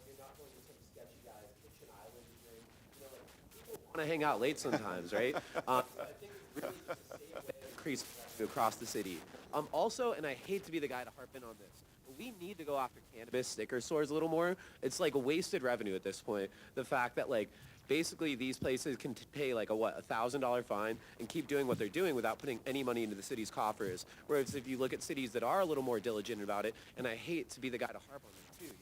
You're not going to some sketchy guy's kitchen island drink. People want to hang out late sometimes, right? So I think it's really just a safe way to increase revenue across the city. Also, and I hate to be the guy to harp in on this, but we need to go after cannabis sticker stores a little more. It's like a wasted revenue at this point. The fact that basically these places can pay like a $1,000 fine and keep doing what they're doing without putting any money into the city's coffers. Whereas if you look at cities that are a little more diligent about it, and I hate to be the guy to harp on them too,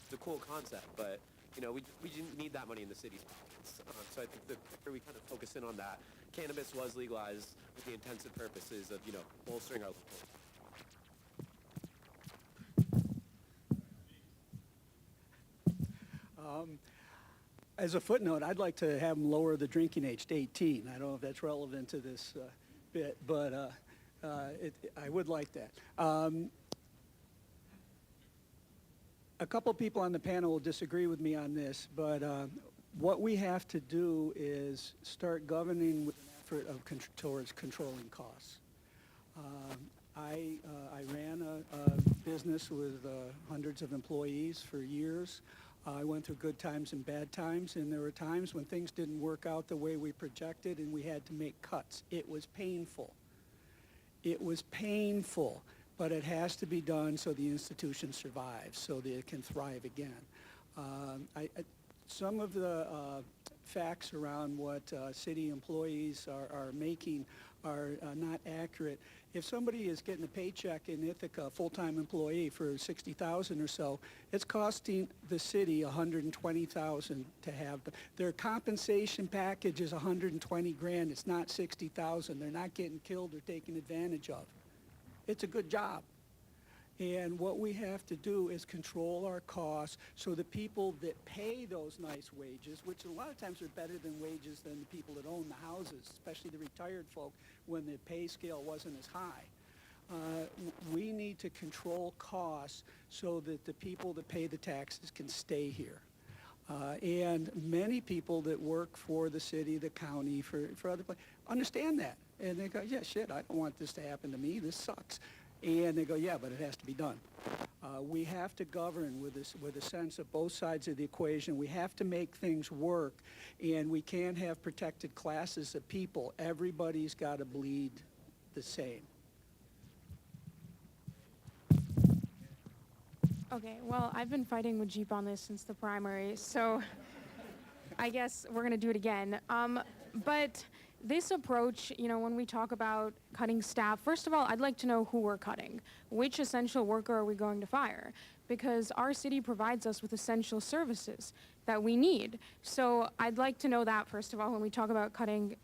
it's a cool concept, but we didn't need that money in the city's pockets. So I think the quicker we kind of focus in on that, cannabis was legalized with the intensive purposes of bolstering our local. As a footnote, I'd like to have them lower the drinking age to 18. I don't know if that's relevant to this bit, but I would like that. A couple people on the panel will disagree with me on this, but what we have to do is start governing with an effort towards controlling costs. I ran a business with hundreds of employees for years. I went through good times and bad times, and there were times when things didn't work out the way we projected, and we had to make cuts. It was painful. It was painful, but it has to be done so the institution survives, so that it can thrive again. Some of the facts around what city employees are making are not accurate. If somebody is getting a paycheck in Ithaca, a full-time employee for $60,000 or so, it's costing the city $120,000 to have their compensation package is $120 grand. It's not $60,000. They're not getting killed or taken advantage of. It's a good job. And what we have to do is control our costs so the people that pay those nice wages, which a lot of times are better than wages than the people that own the houses, especially the retired folk when the pay scale wasn't as high. We need to control costs so that the people that pay the taxes can stay here. And many people that work for the city, the county, for other places, understand that. And they go, yeah, shit, I don't want this to happen to me. This sucks. And they go, yeah, but it has to be done. We have to govern with a sense of both sides of the equation. We have to make things work, and we can't have protected classes of people. Everybody's got to bleed the same. Okay, well, I've been fighting with Jeep on this since the primary, so I guess we're going to do it again. But this approach, when we talk about cutting staff, first of all, I'd like to know who we're cutting. Which essential worker are we going to fire? Because our city provides us with essential services that we need. So I'd like to know that, first of all, when we talk about cutting,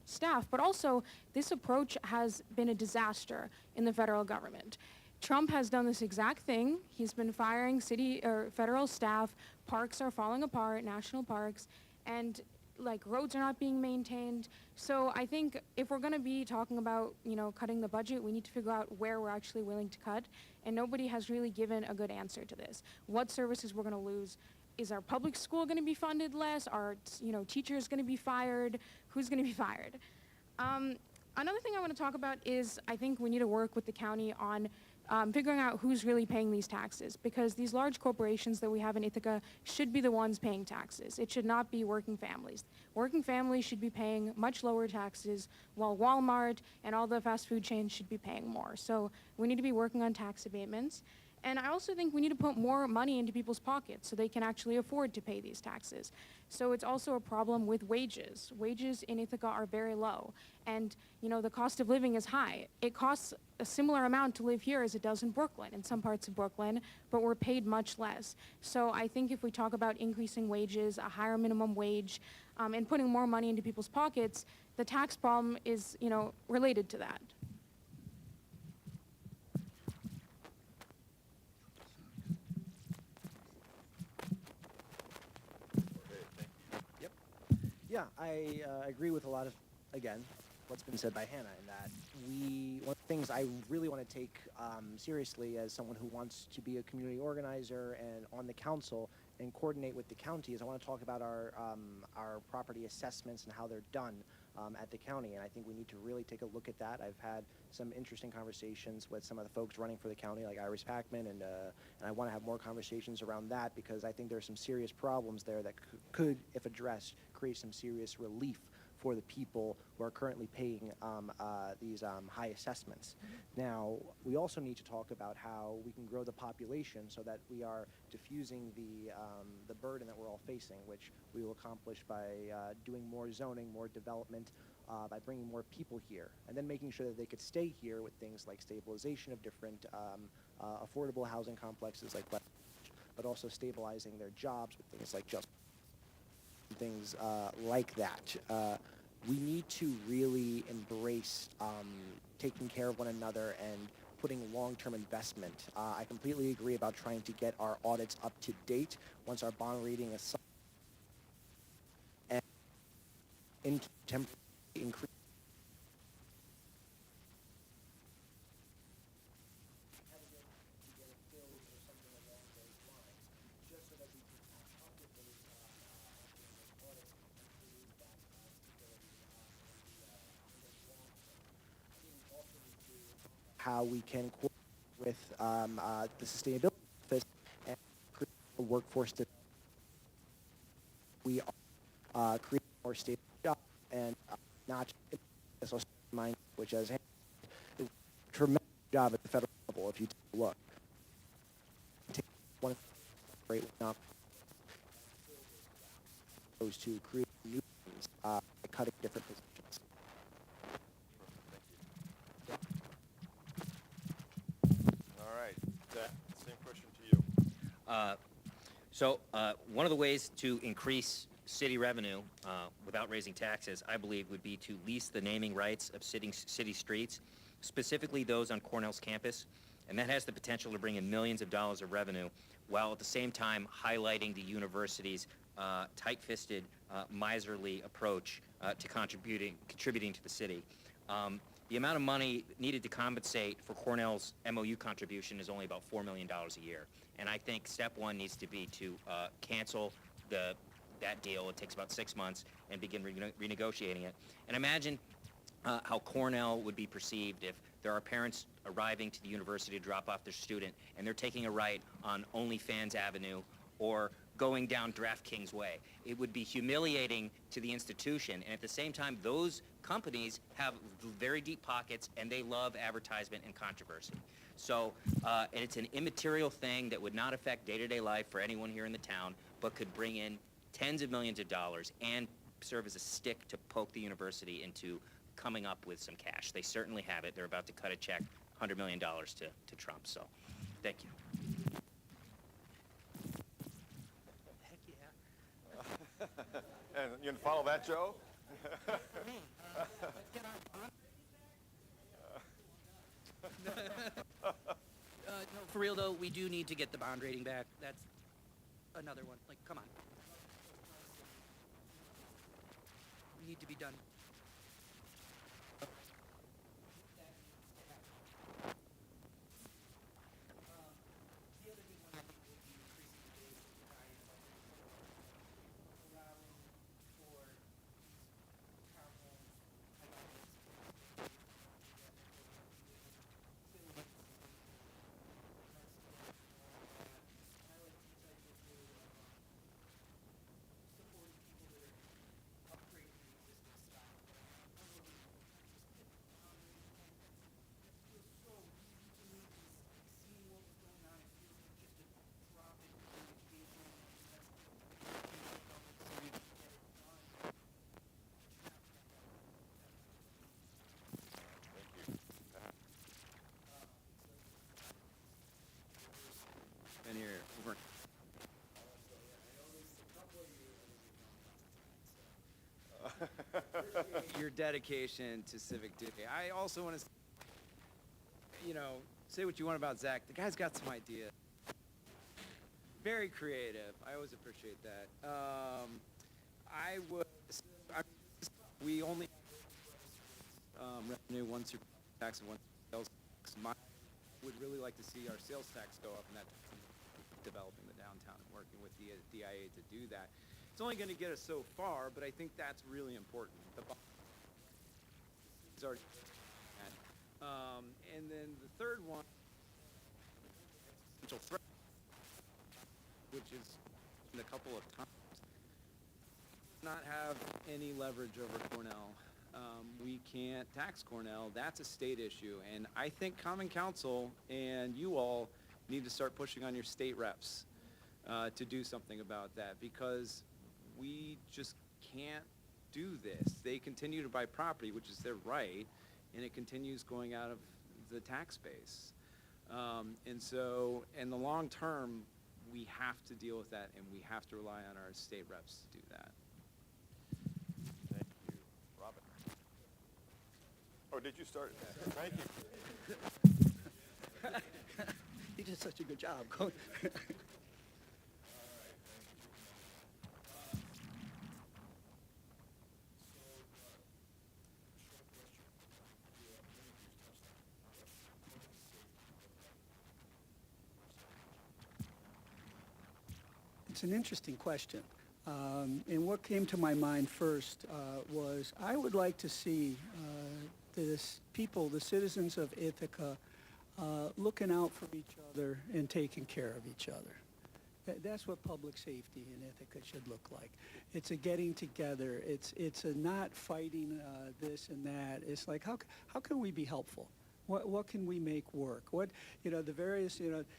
staff. But also, this approach has been a disaster in the federal government. Trump has done this exact thing. He's been firing city or federal staff. Parks are falling apart, national parks, and roads are not being maintained. So I think if we're going to be talking about, cutting the budget, we need to figure out where we're actually willing to cut. And nobody has really given a good answer to this. What services we're going to lose? Is our public school going to be funded less? Are, teachers going to be fired? Who's going to be fired? Another thing I want to talk about is I think we need to work with the county on figuring out who's really paying these taxes, because these large corporations that we have in Ithaca should be the ones paying taxes. It should not be working families. Working families should be paying much lower taxes, while Walmart and all the fast food chains should be paying more. So we need to be working on tax abatements. And I also think we need to put more money into people's pockets so they can actually afford to pay these taxes. So it's also a problem with wages. Wages in Ithaca are very low. And, the cost of living is high. It costs a similar amount to live here as it does in Brooklyn, in some parts of Brooklyn, but we're paid much less. So I think if we talk about increasing wages, a higher minimum wage, and putting more money into people's pockets, the tax problem is, related to that. Yeah, I agree with a lot of, again, what's been said by Hannah, in that one of the things I really want to take seriously as someone who wants to be a community organizer and on the council and coordinate with the county is I want to talk about our property assessments and how they're done at the county, and I think we need to really take a look at that. I've had some interesting conversations with some of the folks running for the county, like Iris Packman, and I want to have more conversations around that, because I think there's some serious problems there that could, if addressed, create some serious relief for the people who are currently paying these high assessments. Now, we also need to talk about how we can grow the population so that we are diffusing the burden that we're all facing, which we will accomplish by doing more zoning, more development, by bringing more people here, and then making sure that they could stay here with things like stabilization of different affordable housing complexes like West, but also stabilizing their jobs with things like things like that. We need to really embrace taking care of one another and putting long-term investment. I completely agree about trying to get our audits up to date once our bond rating is and in temporary increase. How we can coordinate with the sustainability office and create a workforce that we are creating more stable jobs and not just mind, which has a tremendous job at the federal level. If you take a look, take one great enough opposed to creating new things by cutting different positions. All right, Zach, same question to you. So one of the ways to increase city revenue without raising taxes, I believe, would be to lease the naming rights of city streets, specifically those on Cornell's campus, and that has the potential to bring in millions of dollars of revenue, while at the same time highlighting the university's tight-fisted, miserly approach to contributing to the city. The amount of money needed to compensate for Cornell's MOU contribution is only about $4 million a year. And I think step one needs to be to cancel that deal. It takes about 6 months and begin renegotiating it. And imagine how Cornell would be perceived if there are parents arriving to the university to drop off their student and they're taking a right on OnlyFans Avenue or going down DraftKings Way. It would be humiliating to the institution, and at the same time, those companies have very deep pockets and they love advertisement and controversy. So, and it's an immaterial thing that would not affect day-to-day life for anyone here in the town, but could bring in tens of millions of dollars and serve as a stick to poke the university into coming up with some cash. They certainly have it. They're about to cut a check, $100 million to Trump. So, thank you. And you can follow that, Joe? No, for real though, we do need to get the bond rating back. That's another one. Like, come on. We need to be done. Been here over. Your dedication to civic duty. I also want to, say what you want about Zach. The guy's got some ideas. Very creative. I always appreciate that. We only revenue once your tax and once sales tax. I would really like to see our sales tax go up, and that developing the downtown and working with the DIA to do that. It's only going to get us so far, but I think that's really important. And then the third one, potential threat, which is a couple of times. not have any leverage over Cornell. We can't tax Cornell. That's a state issue. And I think Common Council and you all need to start pushing on your state reps to do something about that, because we just can't do this. They continue to buy property, which is their right, and it continues going out of the tax base. And so in the long term, we have to deal with that, and we have to rely on our state reps to do that. Thank you. Robin? Oh, did you start? Thank you. You did such a good job. Go- It's an interesting question. And what came to my mind first was I would like to see the citizens of Ithaca, looking out for each other and taking care of each other. That's what public safety in Ithaca should look like. It's a getting together. It's a not fighting this and that. It's like, how can we be helpful? What can we make work? The various,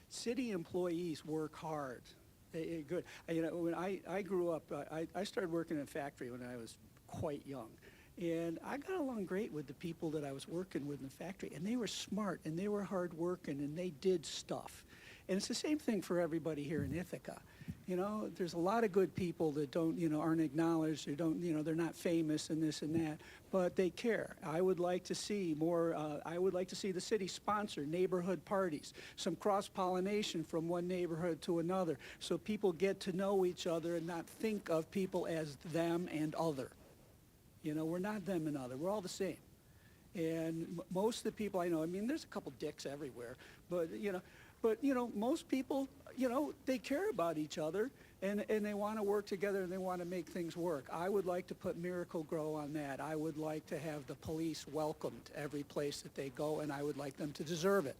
city employees work hard. Good. When I grew up, I started working in a factory when I was quite young. And I got along great with the people that I was working with in the factory. And they were smart, and they were hardworking, and they did stuff. And it's the same thing for everybody here in Ithaca. There's a lot of good people that don't, aren't acknowledged, or don't, they're not famous and this and that, but they care. I would like to see more, I would like to see the city sponsor neighborhood parties, some cross-pollination from one neighborhood to another, so people get to know each other and not think of people as them and other. We're not them and other, we're all the same. And most of the people I know, there's a couple dicks everywhere, but, most people, they care about each other, and they want to work together, and they want to make things work. I would like to put Miracle Grow on that. I would like to have the police welcomed every place that they go, and I would like them to deserve it.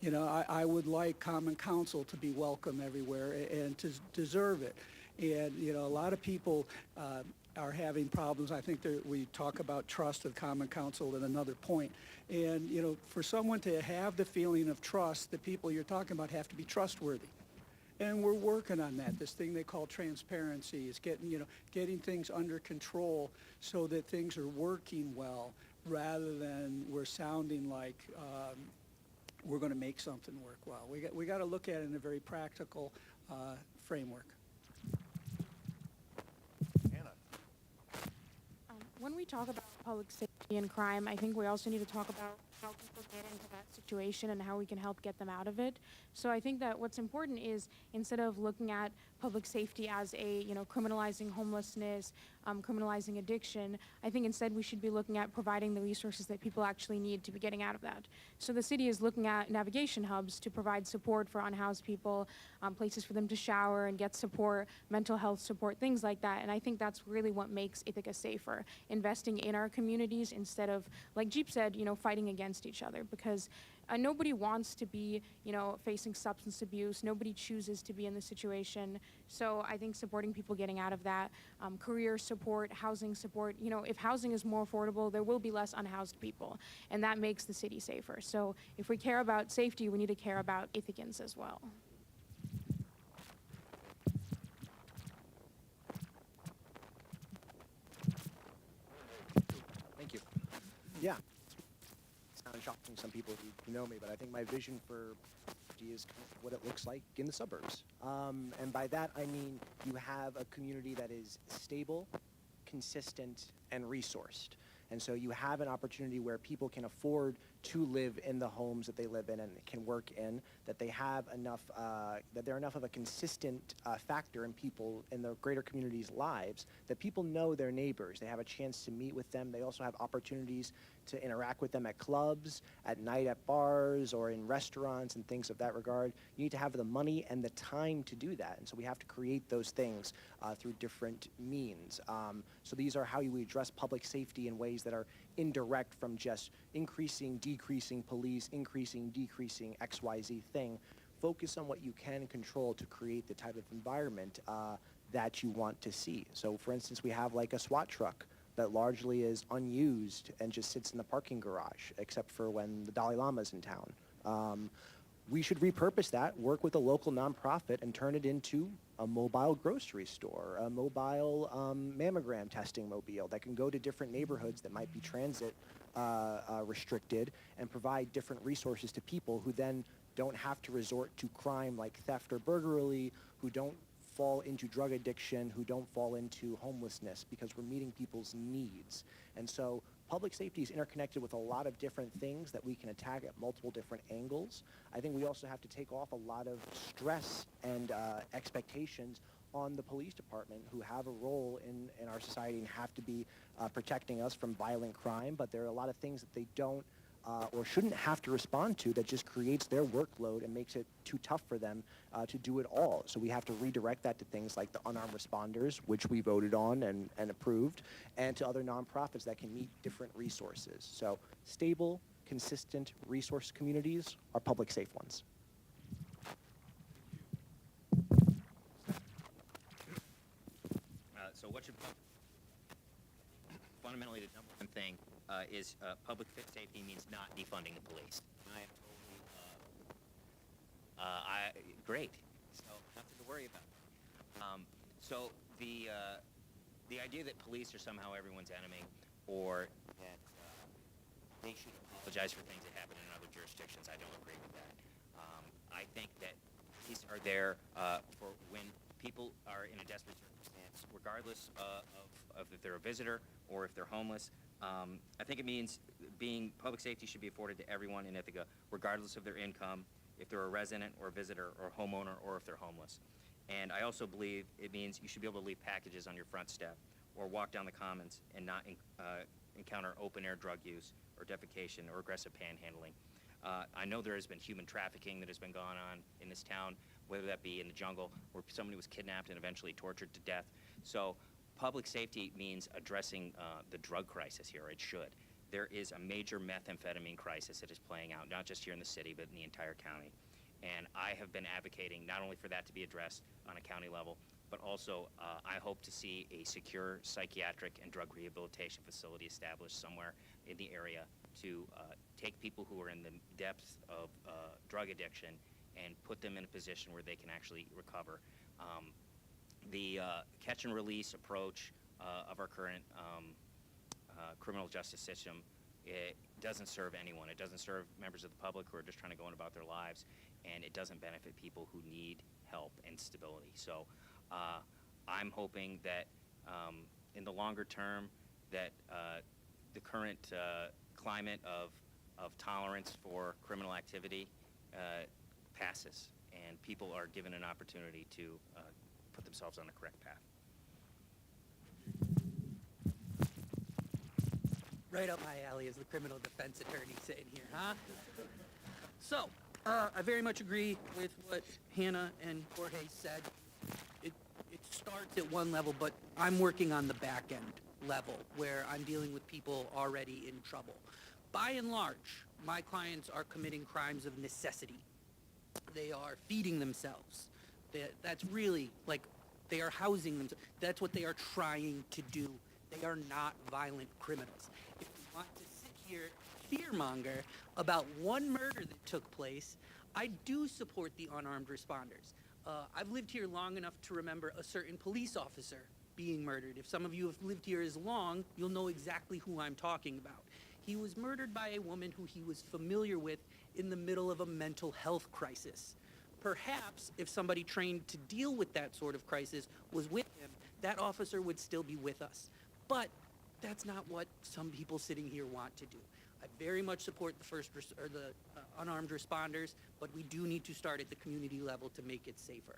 I would like Common Council to be welcome everywhere and to deserve it. And, a lot of people are having problems. I think we talk about trust of Common Council at another point. And, for someone to have the feeling of trust, the people you're talking about have to be trustworthy. And we're working on that. This thing they call transparency is getting things under control so that things are working well, rather than we're sounding like we're going to make something work well. We got to look at it in a very practical framework. When we talk about public safety and crime, I think we also need to talk about how people get into that situation and how we can help get them out of it. So I think that what's important is, instead of looking at public safety as a, criminalizing homelessness, criminalizing addiction, I think instead we should be looking at providing the resources that people actually need to be getting out of that. So the city is looking at navigation hubs to provide support for unhoused people, places for them to shower and get support, mental health support, things like that. And I think that's really what makes Ithaca safer, investing in our communities instead of, like Jeep said, fighting against each other, because nobody wants to be, facing substance abuse. Nobody chooses to be in this situation. So I think supporting people getting out of that, career support, housing support, if housing is more affordable, there will be less unhoused people, and that makes the city safer. So if we care about safety, we need to care about Ithacans as well. Thank you. Yeah. It's not shocking to some people who know me, but I think my vision for is kind of what it looks like in the suburbs. And by that, I mean you have a community that is stable, consistent, and resourced. And so you have an opportunity where people can afford to live in the homes that they live in and can work in, that they have enough, that they're enough of a consistent factor in people, in the greater community's lives, that people know their neighbors. They have a chance to meet with them. They also have opportunities to interact with them at clubs, at night at bars, or in restaurants and things of that regard. You need to have the money and the time to do that. And so we have to create those things through different means. So these are how you address public safety in ways that are indirect from just increasing, decreasing police, increasing, decreasing XYZ thing. Focus on what you can control to create the type of environment that you want to see. So for instance, we have like a SWAT truck that largely is unused and just sits in the parking garage, except for when the Dalai Lama's in town. We should repurpose that, work with a local nonprofit, and turn it into a mobile grocery store, a mobile mammogram testing mobile that can go to different neighborhoods that might be transit restricted and provide different resources to people who then don't have to resort to crime like theft or burglary, who don't fall into drug addiction, who don't fall into homelessness, because we're meeting people's needs. And so public safety is interconnected with a lot of different things that we can attack at multiple different angles. I think we also have to take off a lot of stress and expectations on the police department, who have a role in our society and have to be protecting us from violent crime, but there are a lot of things that they don't or shouldn't have to respond to that just creates their workload and makes it too tough for them to do it all. So we have to redirect that to things like the unarmed responders, which we voted on and approved, and to other nonprofits that can meet different resources. So stable, consistent resource communities are public safe ones. So what should fundamentally the number one thing is public safety means not defunding the police. I am totally great. So nothing to worry about. So the idea that police are somehow everyone's enemy, or that they should apologize for things that happen in other jurisdictions, I don't agree with that. I think that police are there for when people are in a desperate circumstance, regardless of if they're a visitor or if they're homeless. I think it means public safety should be afforded to everyone in Ithaca, regardless of their income, if they're a resident or a visitor or a homeowner, or if they're homeless. And I also believe it means you should be able to leave packages on your front step or walk down the commons and not encounter open-air drug use or defecation or aggressive panhandling. I know there has been human trafficking that has been going on in this town, whether that be in the jungle where somebody was kidnapped and eventually tortured to death. So public safety means addressing the drug crisis here. It should. There is a major methamphetamine crisis that is playing out, not just here in the city, but in the entire county. And I have been advocating not only for that to be addressed on a county level, but also I hope to see a secure psychiatric and drug rehabilitation facility established somewhere in the area to take people who are in the depths of drug addiction and put them in a position where they can actually recover. The catch and release approach of our current criminal justice system, it doesn't serve anyone. It doesn't serve members of the public who are just trying to go on about their lives, and it doesn't benefit people who need help and stability. So I'm hoping that in the longer term that the current climate of tolerance for criminal activity passes, and people are given an opportunity to put themselves on the correct path. Right up my alley as the criminal defense attorney sitting here, huh? So, I very much agree with what Hannah and Jorge said. It starts at one level, but I'm working on the back end level where I'm dealing with people already in trouble. By and large, my clients are committing crimes of necessity. They are feeding themselves. That's really, like, they are housing themselves. That's what they are trying to do. They are not violent criminals. If we want to sit here fearmonger about one murder that took place, I do support the unarmed responders. I've lived here long enough to remember a certain police officer being murdered. If some of you have lived here as long, you'll know exactly who I'm talking about. He was murdered by a woman who he was familiar with in the middle of a mental health crisis. Perhaps if somebody trained to deal with that sort of crisis was with him, that officer would still be with us. But that's not what some people sitting here want to do. I very much support the unarmed responders, but we do need to start at the community level to make it safer.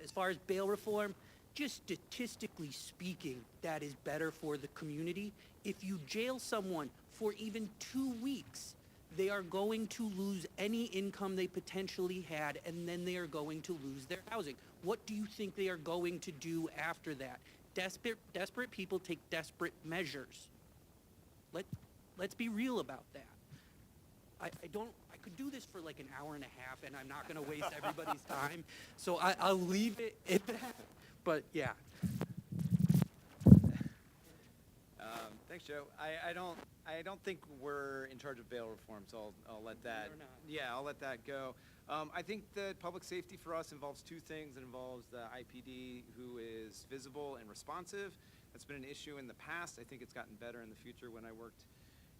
As far as bail reform, just statistically speaking, that is better for the community. If you jail someone for even 2 weeks, they are going to lose any income they potentially had, and then they are going to lose their housing. What do you think they are going to do after that? Desperate people take desperate measures. Let's be real about that. I could do this for like an hour and a half, and I'm not going to waste everybody's time, so I'll leave it at that. but yeah. Thanks, Joe. I don't think we're in charge of bail reform, so I'll let that. We're not. Yeah, I'll let that go. I think that public safety for us involves two things. It involves the IPD who is visible and responsive. That's been an issue in the past. I think it's gotten better in the future. When I worked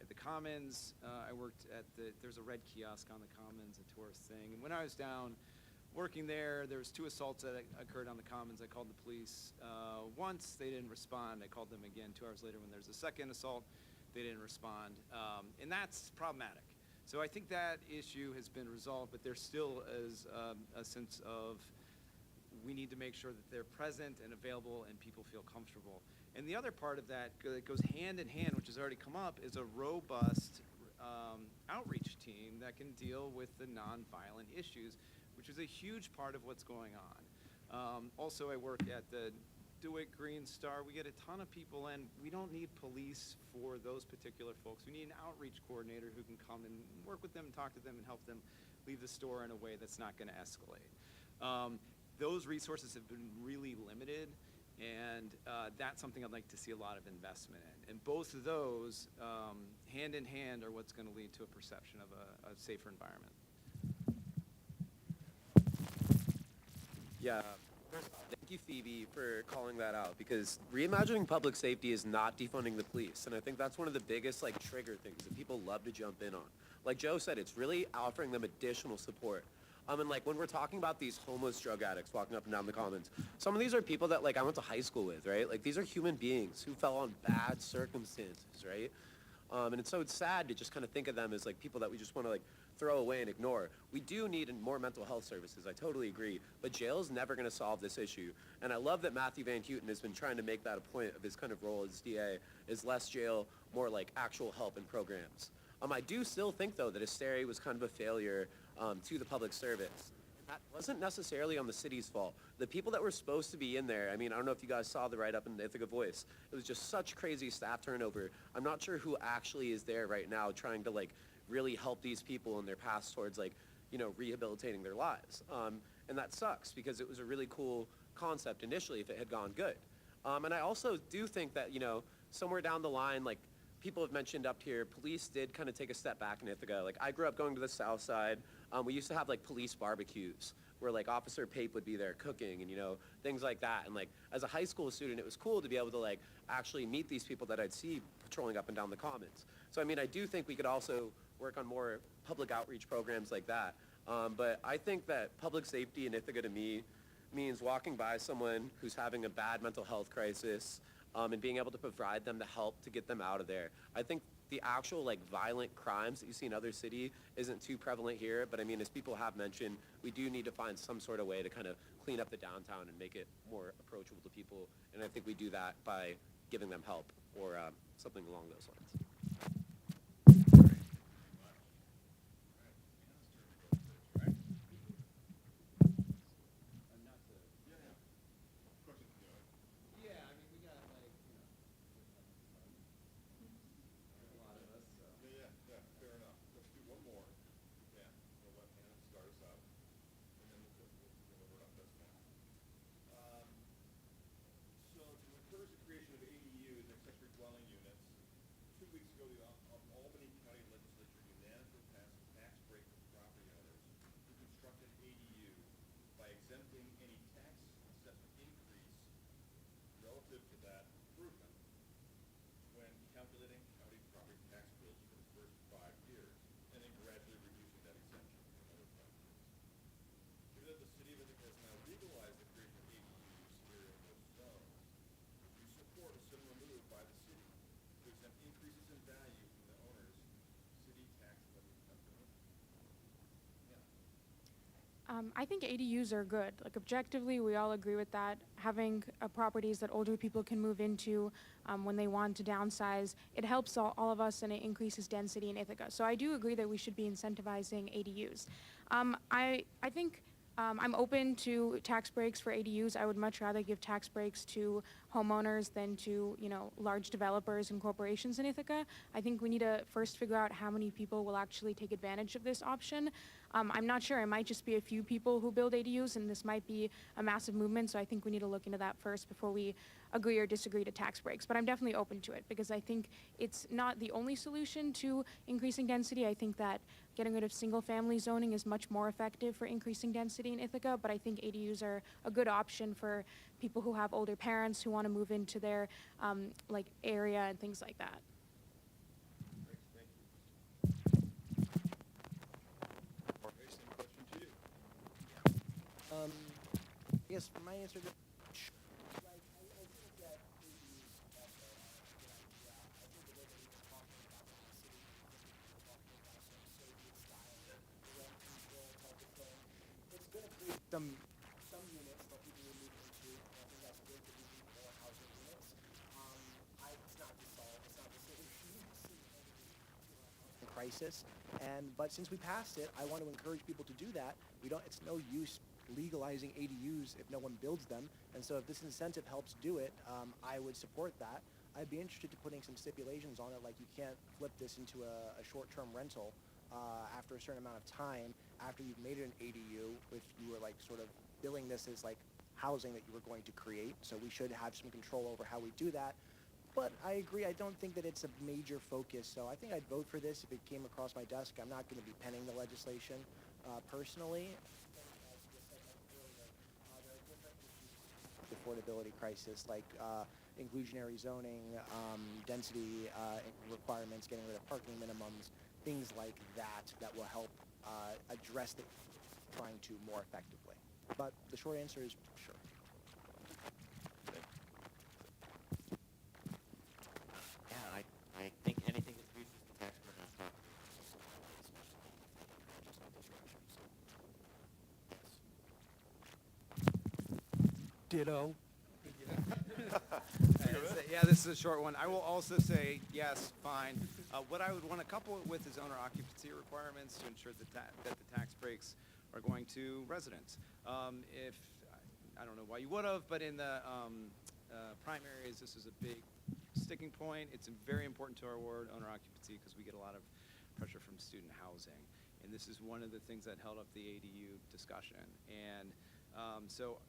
at the Commons, I worked at there's a red kiosk on the Commons, a tourist thing. And when I was down working there was 2 assaults that occurred on the Commons. I called the police once, they didn't respond. I called them again 2 hours later when there's a second assault, they didn't respond. And that's problematic. So I think that issue has been resolved, but there still is a sense of we need to make sure that they're present and available and people feel comfortable. And the other part of that goes hand in hand, which has already come up, is a robust outreach team that can deal with the nonviolent issues, which is a huge part of what's going on. Also, I work at the DeWitt Green Star. We get a ton of people in. We don't need police for those particular folks. We need an outreach coordinator who can come and work with them and talk to them and help them leave the store in a way that's not going to escalate. Those resources have been really limited, and that's something I'd like to see a lot of investment in. And both of those, hand in hand, are what's going to lead to a perception of a safer environment. Yeah. First off, thank you, Phoebe, for calling that out, because reimagining public safety is not defunding the police, and I think that's one of the biggest trigger things that people love to jump in on. Like Joe said, it's really offering them additional support. And when we're talking about these homeless drug addicts walking up and down the Commons, some of these are people that I went to high school with, right? These are human beings who fell on bad circumstances, right? And it's sad to just kind of think of them as people that we just want to throw away and ignore. We do need more mental health services, I totally agree, but jail is never going to solve this issue. And I love that Matthew Van Houten has been trying to make that a point of his kind of role as DA, is less jail, more actual help and programs. I do still think, though, that Asteri was kind of a failure to the public service. And that wasn't necessarily on the city's fault. The people that were supposed to be in there, I don't know if you guys saw the write-up in the Ithaca Voice. It was just such crazy staff turnover. I'm not sure who actually is there right now trying to really help these people in their paths towards rehabilitating their lives. And that sucks, because it was a really cool concept initially if it had gone good. And I also do think that, somewhere down the line, people have mentioned up here, police did kind of take a step back in Ithaca. I grew up going to the south side. We used to have police barbecues where Officer Pape would be there cooking and, things like that. And as a high school student, it was cool to be able to actually meet these people that I'd see patrolling up and down the Commons. So, I do think we could also work on more public outreach programs like that. But I think that public safety in Ithaca to me means walking by someone who's having a bad mental health crisis, and being able to provide them the help to get them out of there. I think the actual violent crimes that you see in other cities isn't too prevalent here, but as people have mentioned, we do need to find some sort of way to kind of clean up the downtown and make it more approachable to people, and I think we do that by giving them help or something along those lines. I think ADUs are good. Objectively, we all agree with that. Having properties that older people can move into when they want to downsize, it helps all of us and it increases density in Ithaca. So I do agree that we should be incentivizing ADUs. I think I'm open to tax breaks for ADUs. I would much rather give tax breaks to homeowners than to, large developers and corporations in Ithaca. I think we need to first figure out how many people will actually take advantage of this option. I'm not sure. It might just be a few people who build ADUs, and this might be a massive movement, so I think we need to look into that first before we agree or disagree to tax breaks. But I'm definitely open to it because I think it's not the only solution to increasing density. I think that getting rid of single-family zoning is much more effective for increasing density in Ithaca, but I think ADUs are a good option for people who have older parents who want to move into their area and things like that. Jorge, same question to you. I guess my answer to some units that people will move into. I think that's good to need more housing units. It's not the solve. It's not the solution. Crisis, but since we passed it, I want to encourage people to do that. It's no use legalizing ADUs if no one builds them, and so if this incentive helps do it, I would support that. I'd be interested to putting some stipulations on it, like you can't flip this into a short-term rental after a certain amount of time after you've made it an ADU, if you were sort of billing this as housing that you were going to create. So we should have some control over how we do that. But I agree, I don't think that it's a major focus. So I think I'd vote for this if it came across my desk. I'm not going to be penning the legislation personally. Affordability crisis, like inclusionary zoning, density requirements, getting rid of parking minimums, things like that will help address the trying to more effectively. But the short answer is sure. Yeah, I think anything that reduces the tax burden on top of Ditto. Yeah, this is a short one. I will also say, yes, fine. What I would want to couple it with is owner occupancy requirements to ensure that the tax breaks are going to residents. If, I don't know why you would have, but in the primaries, this is a big sticking point. It's very important to our ward, owner occupancy, because we get a lot of pressure from student housing. And this is one of the things that held up the ADU discussion. And so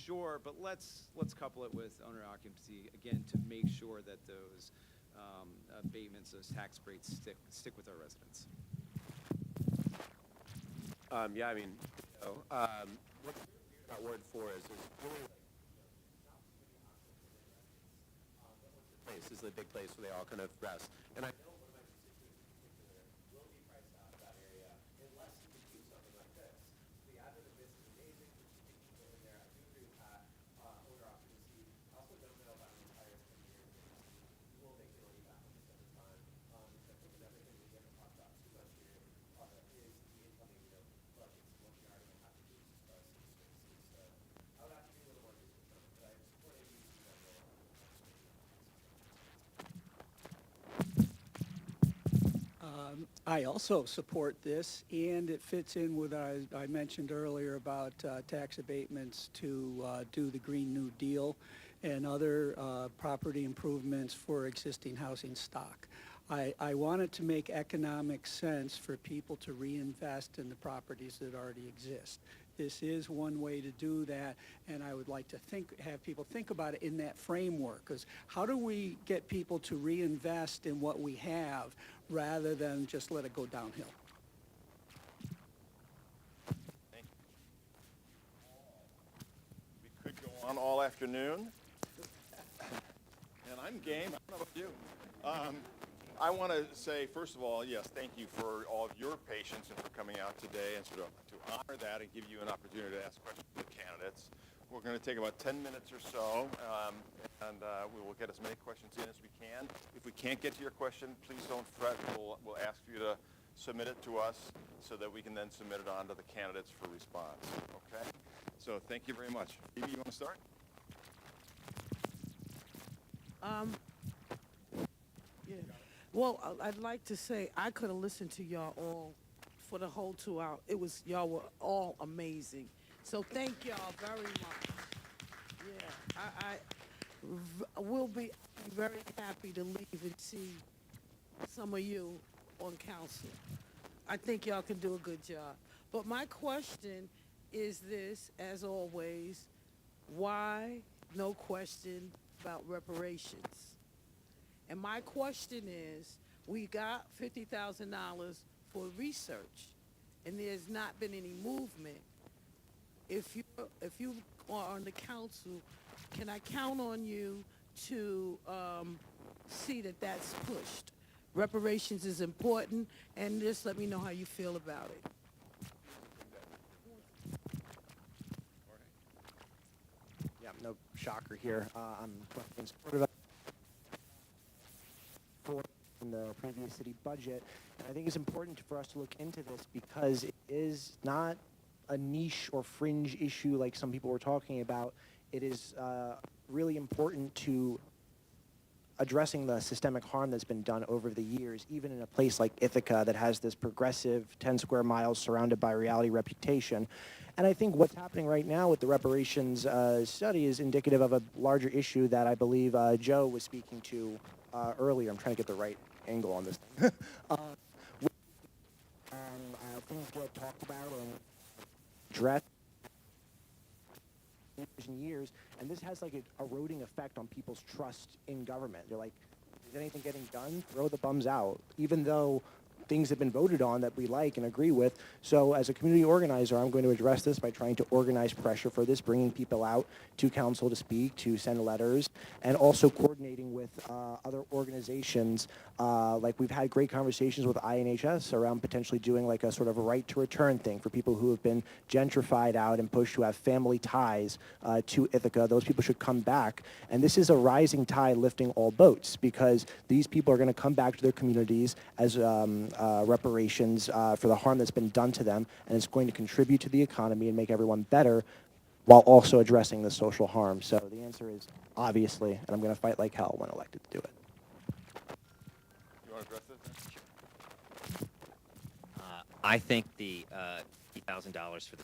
sure, but let's couple it with owner occupancy, again, to make sure that those abatements, those tax breaks stick with our residents. Yeah, I mean, what's weird about Ward 4 is there's really this is the big place where they all kind of rest. And I know one of my constituents in particular will be priced out of that area unless you can do something like this. The advent of this is amazing for keeping people in there. I do agree with that. Owner occupancy. I also don't know about an entire 10 years. You will make your money back at the same time. I think that everything we haven't talked about too much here is the incoming budgets, what we are going to have to do to start some spaces. So I would have to do a little more research on it, but I support ADUs in general. I also support this, and it fits in with I mentioned earlier about tax abatements to do the Green New Deal and other property improvements for existing housing stock. I want it to make economic sense for people to reinvest in the properties that already exist. This is one way to do that, and I would like to have people think about it in that framework, because how do we get people to reinvest in what we have rather than just let it go downhill? Thank you. We could go on all afternoon, and I'm game. I don't know about you. I want to say, first of all, yes, thank you for all of your patience and for coming out today and sort of to honor that and give you an opportunity to ask questions of the candidates. We're going to take about 10 minutes or so, and we will get as many questions in as we can. If we can't get to your question, please don't fret. We'll ask you to submit it to us so that we can then submit it on to the candidates for response, okay? So thank you very much. Phoebe, you want to start? Yeah. Well, I'd like to say I could have listened to y'all all for the whole 2 hours. Y'all were all amazing. So thank y'all very much. Yeah, I will be very happy to leave and see some of you on council. I think y'all can do a good job. But my question is this, as always, why no question about reparations? And my question is, we got $50,000 for research, and there's not been any movement. If you are on the council, can I count on you to see that that's pushed? Reparations is important, and just let me know how you feel about it. Yeah, no shocker here. I'm in support of in the previous city budget. And I think it's important for us to look into this because it is not a niche or fringe issue like some people were talking about. It is really important to addressing the systemic harm that's been done over the years, even in a place like Ithaca that has this progressive 10 square miles surrounded by reality reputation. And I think what's happening right now with the reparations study is indicative of a larger issue that I believe Joe was speaking to earlier. I'm trying to get the right angle on this thing. I think what talked about and addressed years, and this has like an eroding effect on people's trust in government. They're like, is anything getting done? Throw the bums out, even though things have been voted on that we like and agree with. So as a community organizer, I'm going to address this by trying to organize pressure for this, bringing people out to council to speak, to send letters, and also coordinating with other organizations. Like we've had great conversations with INHS around potentially doing like a sort of a right to return thing for people who have been gentrified out and pushed, who have family ties to Ithaca. Those people should come back. And this is a rising tide lifting all boats, because these people are going to come back to their communities as reparations for the harm that's been done to them, and it's going to contribute to the economy and make everyone better while also addressing the social harm. So the answer is obviously, and I'm going to fight like hell when elected to do it. You want to address this? I think the $8,000 for the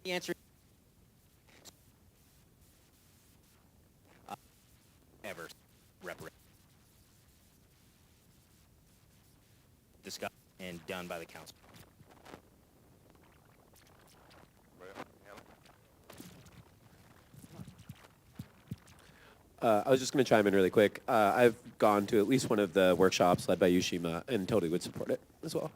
the answer ever reparate discussed and done by the council. I was just going to chime in really quick. I've gone to at least one of the workshops led by Yushima and totally would support it as well.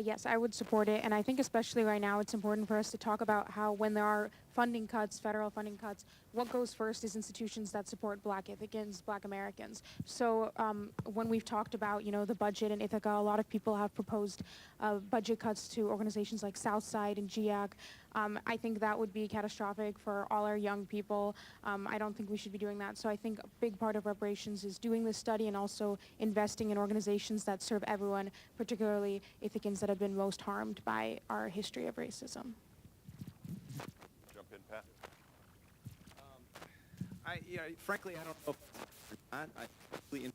Yes, I would support it, and I think especially right now it's important for us to talk about how when there are funding cuts, federal funding cuts, what goes first is institutions that support Black Ithacans, Black Americans. So when we've talked about, the budget in Ithaca, a lot of people have proposed budget cuts to organizations like Southside and GIAC. I think that would be catastrophic for all our young people. I don't think we should be doing that. So I think a big part of reparations is doing this study and also investing in organizations that serve everyone, particularly Ithacans that have been most harmed by our history of racism. Jump in, Pat. Frankly, I don't know if it's or not. I really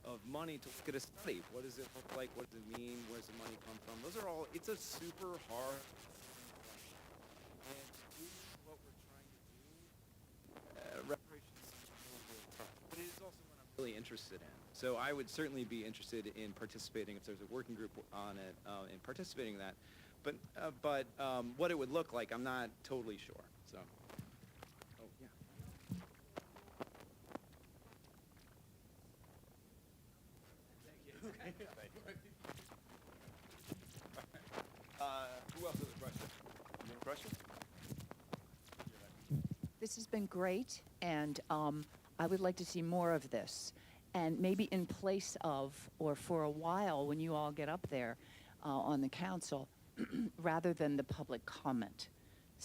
of money to look at a study. What does it look like? What does it mean? Where does the money come from? Those are all, it's a super hard and to do what we're trying to do, reparations, but it is also what I'm really interested in. So I would certainly be interested in participating if there's a working group on it, in participating in that. But what it would look like, I'm not totally sure. So, oh yeah. Who else has a question? You have a question? This has been great, and I would like to see more of this. And maybe in place of, or for a while when you all get up there on the council, rather than the public comment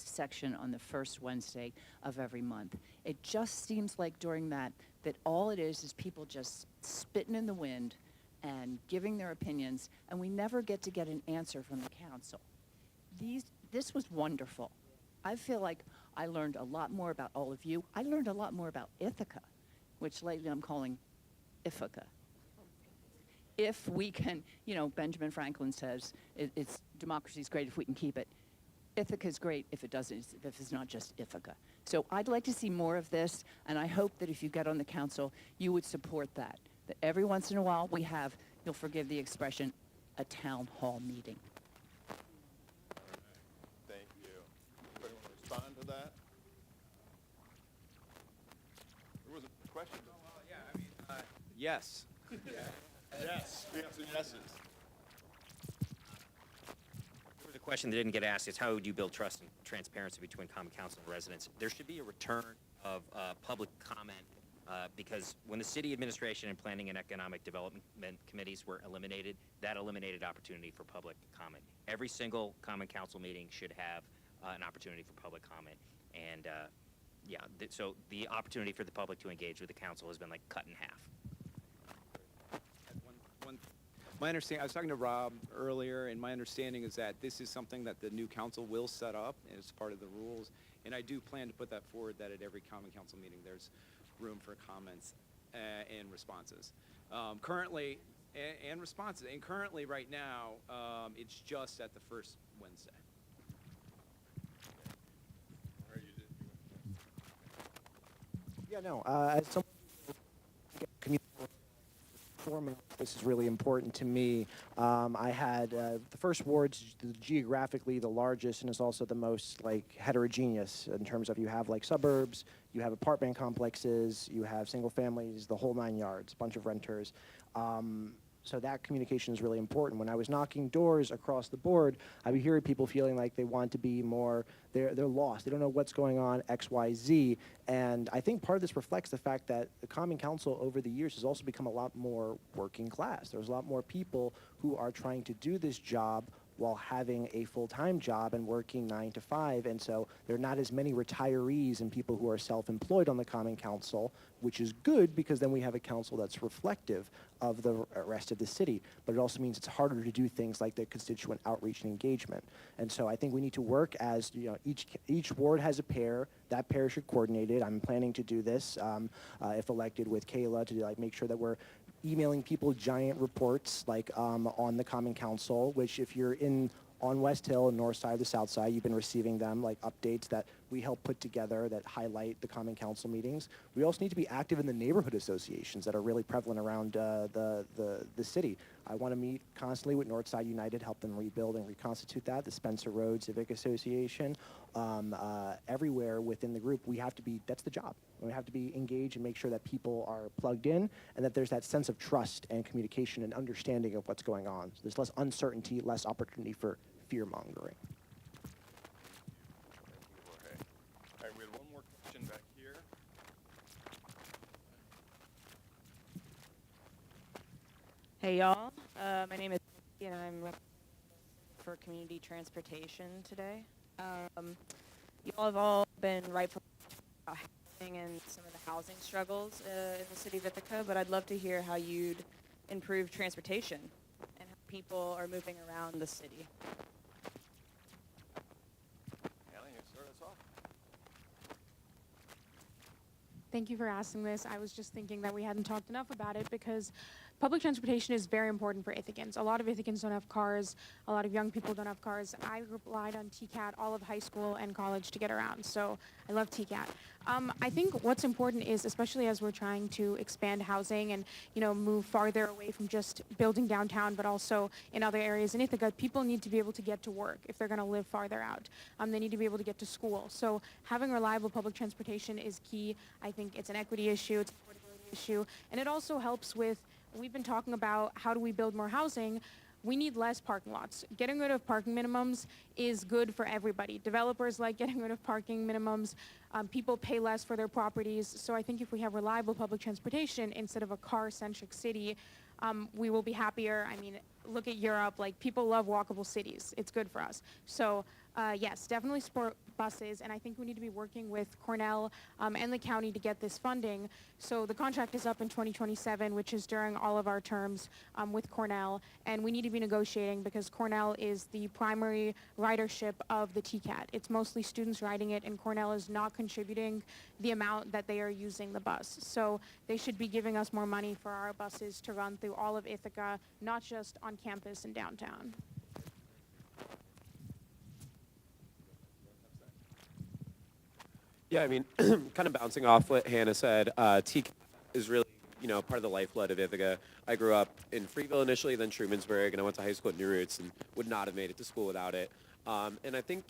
section on the first Wednesday of every month. It just seems like during that all it is people just spitting in the wind and giving their opinions, and we never get an answer from the council. This was wonderful. I feel like I learned a lot more about all of you. I learned a lot more about Ithaca, which lately I'm calling Ithaca. If we can, Benjamin Franklin says, it's democracy's great if we can keep it. Ithaca's great if it's not just Ithaca. So I'd like to see more of this, and I hope that if you get on the council, you would support that. That every once in a while we have, you'll forgive the expression, a town hall meeting. Thank you. Anybody want to respond to that? There was a question. Yes. Yes, we have some yeses. There was a question that didn't get asked. It's how would you build trust and transparency between common council and residents? There should be a return of public comment because when the city administration and planning and economic development committees were eliminated, that eliminated opportunity for public comment. Every single common council meeting should have an opportunity for public comment. And so the opportunity for the public to engage with the council has been like cut in half. My understanding, I was talking to Rob earlier, and my understanding is that this is something that the new council will set up as part of the rules, and I do plan to put that forward, that at every common council meeting there's room for comments and responses. Currently, and responses, and currently right now, it's just at the first Wednesday. Yeah, no, as someone this is really important to me. I had the first ward's geographically the largest, and is also the most heterogeneous in terms of you have suburbs, you have apartment complexes, you have single families, the whole 9 yards, bunch of renters. So that communication is really important. When I was knocking doors across the board, I'd be hearing people feeling like they want to be more, they're lost. They don't know what's going on, X, Y, Z. And I think part of this reflects the fact that the Common Council over the years has also become a lot more working class. There's a lot more people who are trying to do this job while having a full-time job and working 9 to 5. And so there are not as many retirees and people who are self-employed on the Common Council, which is good because then we have a council that's reflective of the rest of the city. But it also means it's harder to do things like the constituent outreach and engagement. And so I think we need to work as, each ward has a pair. That pair should coordinate it. I'm planning to do this, if elected, with Kayla to make sure that we're emailing people giant reports on the Common Council, which if you're on West Hill and north side or the south side, you've been receiving them, updates that we help put together that highlight the Common Council meetings. We also need to be active in the neighborhood associations that are really prevalent around the city. I want to meet constantly with Northside United, help them rebuild and reconstitute that, the Spencer Road Civic Association. Everywhere within the group, that's the job. We have to be engaged and make sure that people are plugged in and that there's that sense of trust and communication and understanding of what's going on. So there's less uncertainty, less opportunity for fear-mongering. Jorge. All right, we had one more question back here. Hey, y'all. My name is and I'm for community transportation today. You all have all been rightfully about housing and some of the housing struggles in the city of Ithaca, but I'd love to hear how you'd improve transportation and how people are moving around the city. Allie, you start us off. Thank you for asking this. I was just thinking that we hadn't talked enough about it because public transportation is very important for Ithacans. A lot of Ithacans don't have cars. A lot of young people don't have cars. I relied on TCAT all of high school and college to get around, so I love TCAT. I think what's important is, especially as we're trying to expand housing and move farther away from just building downtown, but also in other areas in Ithaca, people need to be able to get to work if they're going to live farther out. They need to be able to get to school. So having reliable public transportation is key. I think it's an equity issue, it's an affordability issue, and it also helps with. We've been talking about how do we build more housing. We need less parking lots. Getting rid of parking minimums is good for everybody. Developers like getting rid of parking minimums. People pay less for their properties. So I think if we have reliable public transportation instead of a car-centric city, we will be happier. I mean, look at Europe. People love walkable cities. It's good for us. So Yes, definitely support buses, and I think we need to be working with Cornell and the county to get this funding. So the contract is up in 2027, which is during all of our terms with Cornell, and we need to be negotiating because Cornell is the primary ridership of the TCAT. It's mostly students riding it, and Cornell is not contributing the amount that they are using the bus. So they should be giving us more money for our buses to run through all of Ithaca, not just on campus and downtown. Yeah, I mean, kind of bouncing off what Hannah said, TCAP is really, part of the lifeblood of Ithaca. I grew up in Freeville initially, then Trumansburg, and I went to high school at New Roots and would not have made it to school without it. And I think,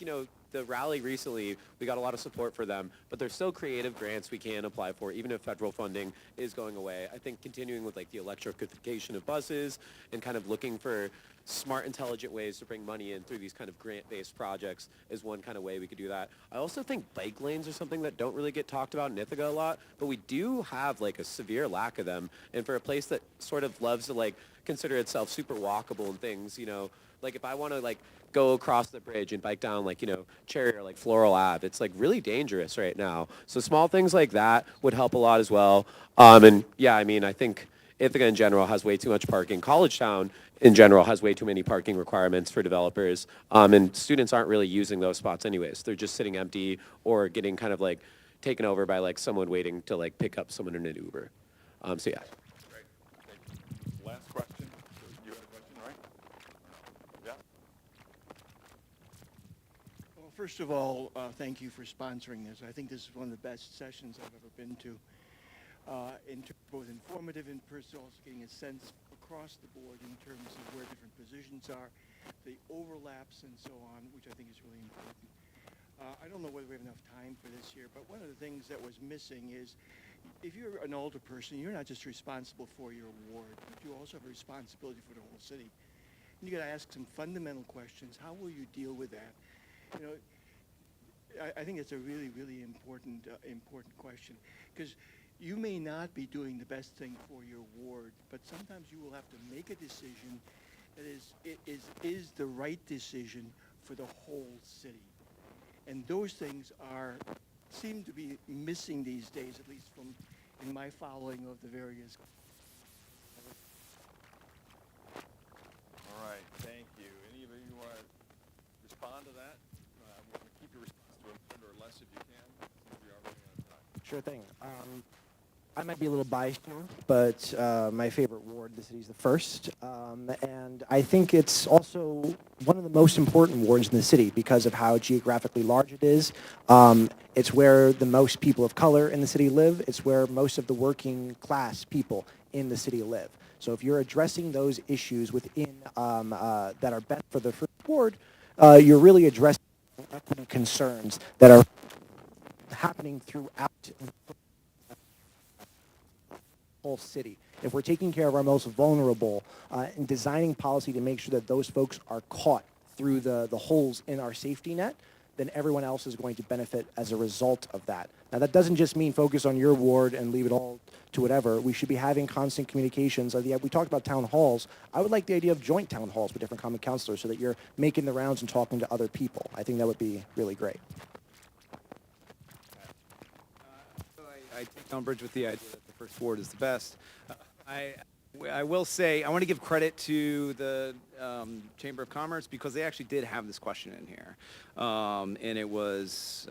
the rally recently, we got a lot of support for them, but there's still creative grants we can apply for, even if federal funding is going away. I think continuing with like the electrification of buses and kind of looking for smart, intelligent ways to bring money in through these kind of grant-based projects is one kind of way we could do that. I also think bike lanes are something that don't really get talked about in Ithaca a lot, but we do have like a severe lack of them. And for a place that sort of loves to like consider itself super walkable and things, like if I want to like go across the bridge and bike down like, Cherry or like Floral Ave, it's like really dangerous right now. So small things like that would help a lot as well. And yeah, I mean, I think Ithaca in general has way too much parking. College Town in general has way too many parking requirements for developers. And students aren't really using those spots anyways. They're just sitting empty or getting kind of like taken over by like someone waiting to like pick up someone in an Uber. So yeah. Great. Thank you. Last question. You had a question, right? Yeah. Well, first of all, thank you for sponsoring this. I think this is one of the best sessions I've ever been to. Both informative and personal, also getting a sense across the board in terms of where different positions are, the overlaps and so on, which I think is really important. I don't know whether we have enough time for this here, but one of the things that was missing is if you're an older person, you're not just responsible for your ward, but you also have a responsibility for the whole city. And you got to ask some fundamental questions. How will you deal with that? I think it's a really, really important question, because you may not be doing the best thing for your ward, but sometimes you will have to make a decision that is the right decision for the whole city. And those things seem to be missing these days, at least in my following of the various. All right, thank you. Any of you want to respond to that? We're going to keep your response to a minute or less if you can, since we are running out of time. Sure thing. I might be a little biased here, but my favorite ward in the city is the first. And I think it's also one of the most important wards in the city because of how geographically large it is. It's where the most people of color in the city live. It's where most of the working class people in the city live. So if you're addressing those issues within that are best for the first ward, you're really addressing equity concerns that are happening throughout whole city. If we're taking care of our most vulnerable and designing policy to make sure that those folks are caught through the holes in our safety net, then everyone else is going to benefit as a result of that. Now, that doesn't just mean focus on your ward and leave it all to whatever. We should be having constant communications. We talked about town halls. I would like the idea of joint town halls with different common councilors so that you're making the rounds and talking to other people. I think that would be really great. I take umbrage with the idea that the first ward is the best. I will say, I want to give credit to the Chamber of Commerce because they actually did have this question in here. And it was,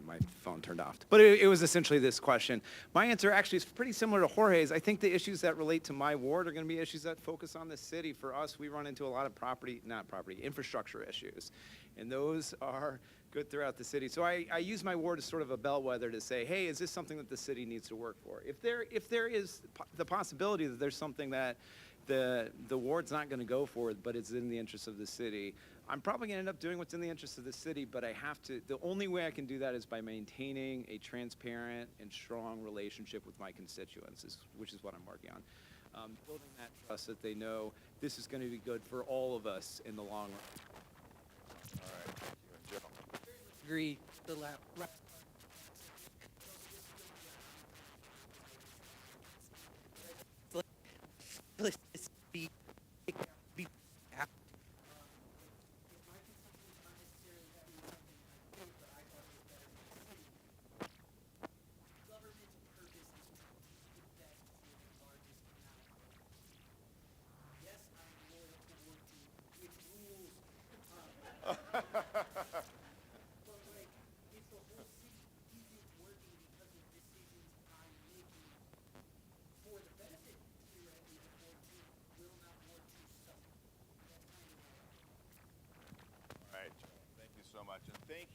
my phone turned off. But it was essentially this question. My answer actually is pretty similar to Jorge's. I think the issues that relate to my ward are going to be issues that focus on the city. For us, we run into a lot of infrastructure issues. And those are good throughout the city. So I use my ward as sort of a bellwether to say, hey, is this something that the city needs to work for? If there is the possibility that there's something that the ward's not going to go for, but it's in the interest of the city, I'm probably going to end up doing what's in the interest of the city, but I have to, the only way I can do that is by maintaining a transparent and strong relationship with my constituents, which is what I'm working on. Building that trust that they know this is going to be good for all of us in the long run. All right, thank you. And Joe? Agree.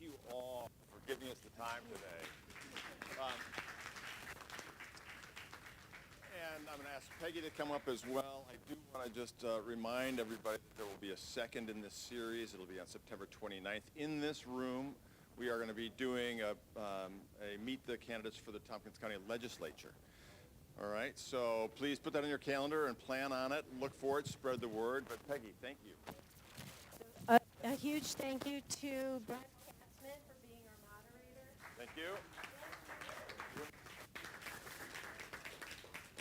you all for giving us the time today. And I'm going to ask Peggy to come up as well. I do want to just remind everybody that there will be a second in this series. It'll be on September 29th. In this room, we are going to be doing a Meet the Candidates for the Tompkins County Legislature. All right, so please put that on your calendar and plan on it. Look for it, spread the word. But Peggy, thank you. A huge thank you to Brent Katzman for being our moderator. Thank you.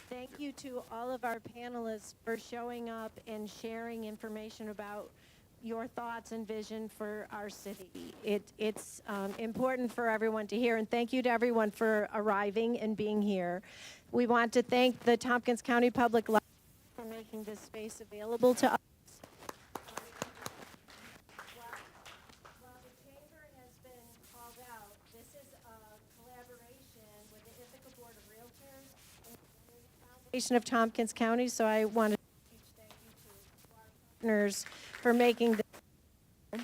Thank you to all of our panelists for showing up and sharing information about your thoughts and vision for our city. It's important for everyone to hear, and thank you to everyone for arriving and being here. We want to thank the Tompkins County Public Library for making this space available to us. While the chamber has been called out, this is a collaboration with the Ithaca Board of Realtors and the Foundation of Tompkins County, so I want to thank you to our partners for making this. And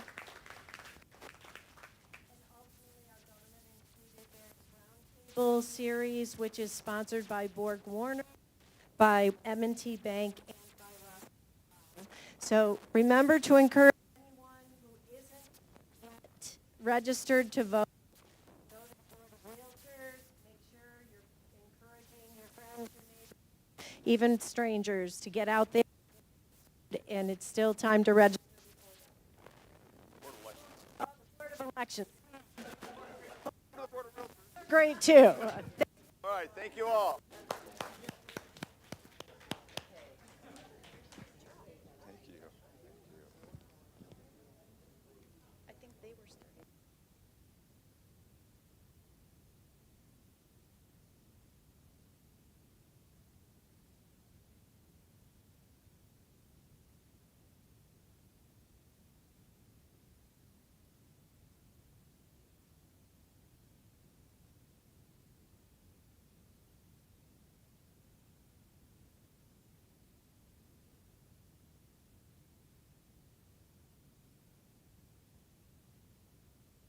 ultimately, our government included their Roundtable series, which is sponsored by Borg Warner, by M&T Bank, and by Ross. So remember to encourage anyone who isn't yet registered to vote. Go to the Board of Realtors. Make sure you're encouraging your friends, your neighbors, even strangers, to get out there. And it's still time to register. Oh, the Board of Elections. Great, too. All right, thank you all.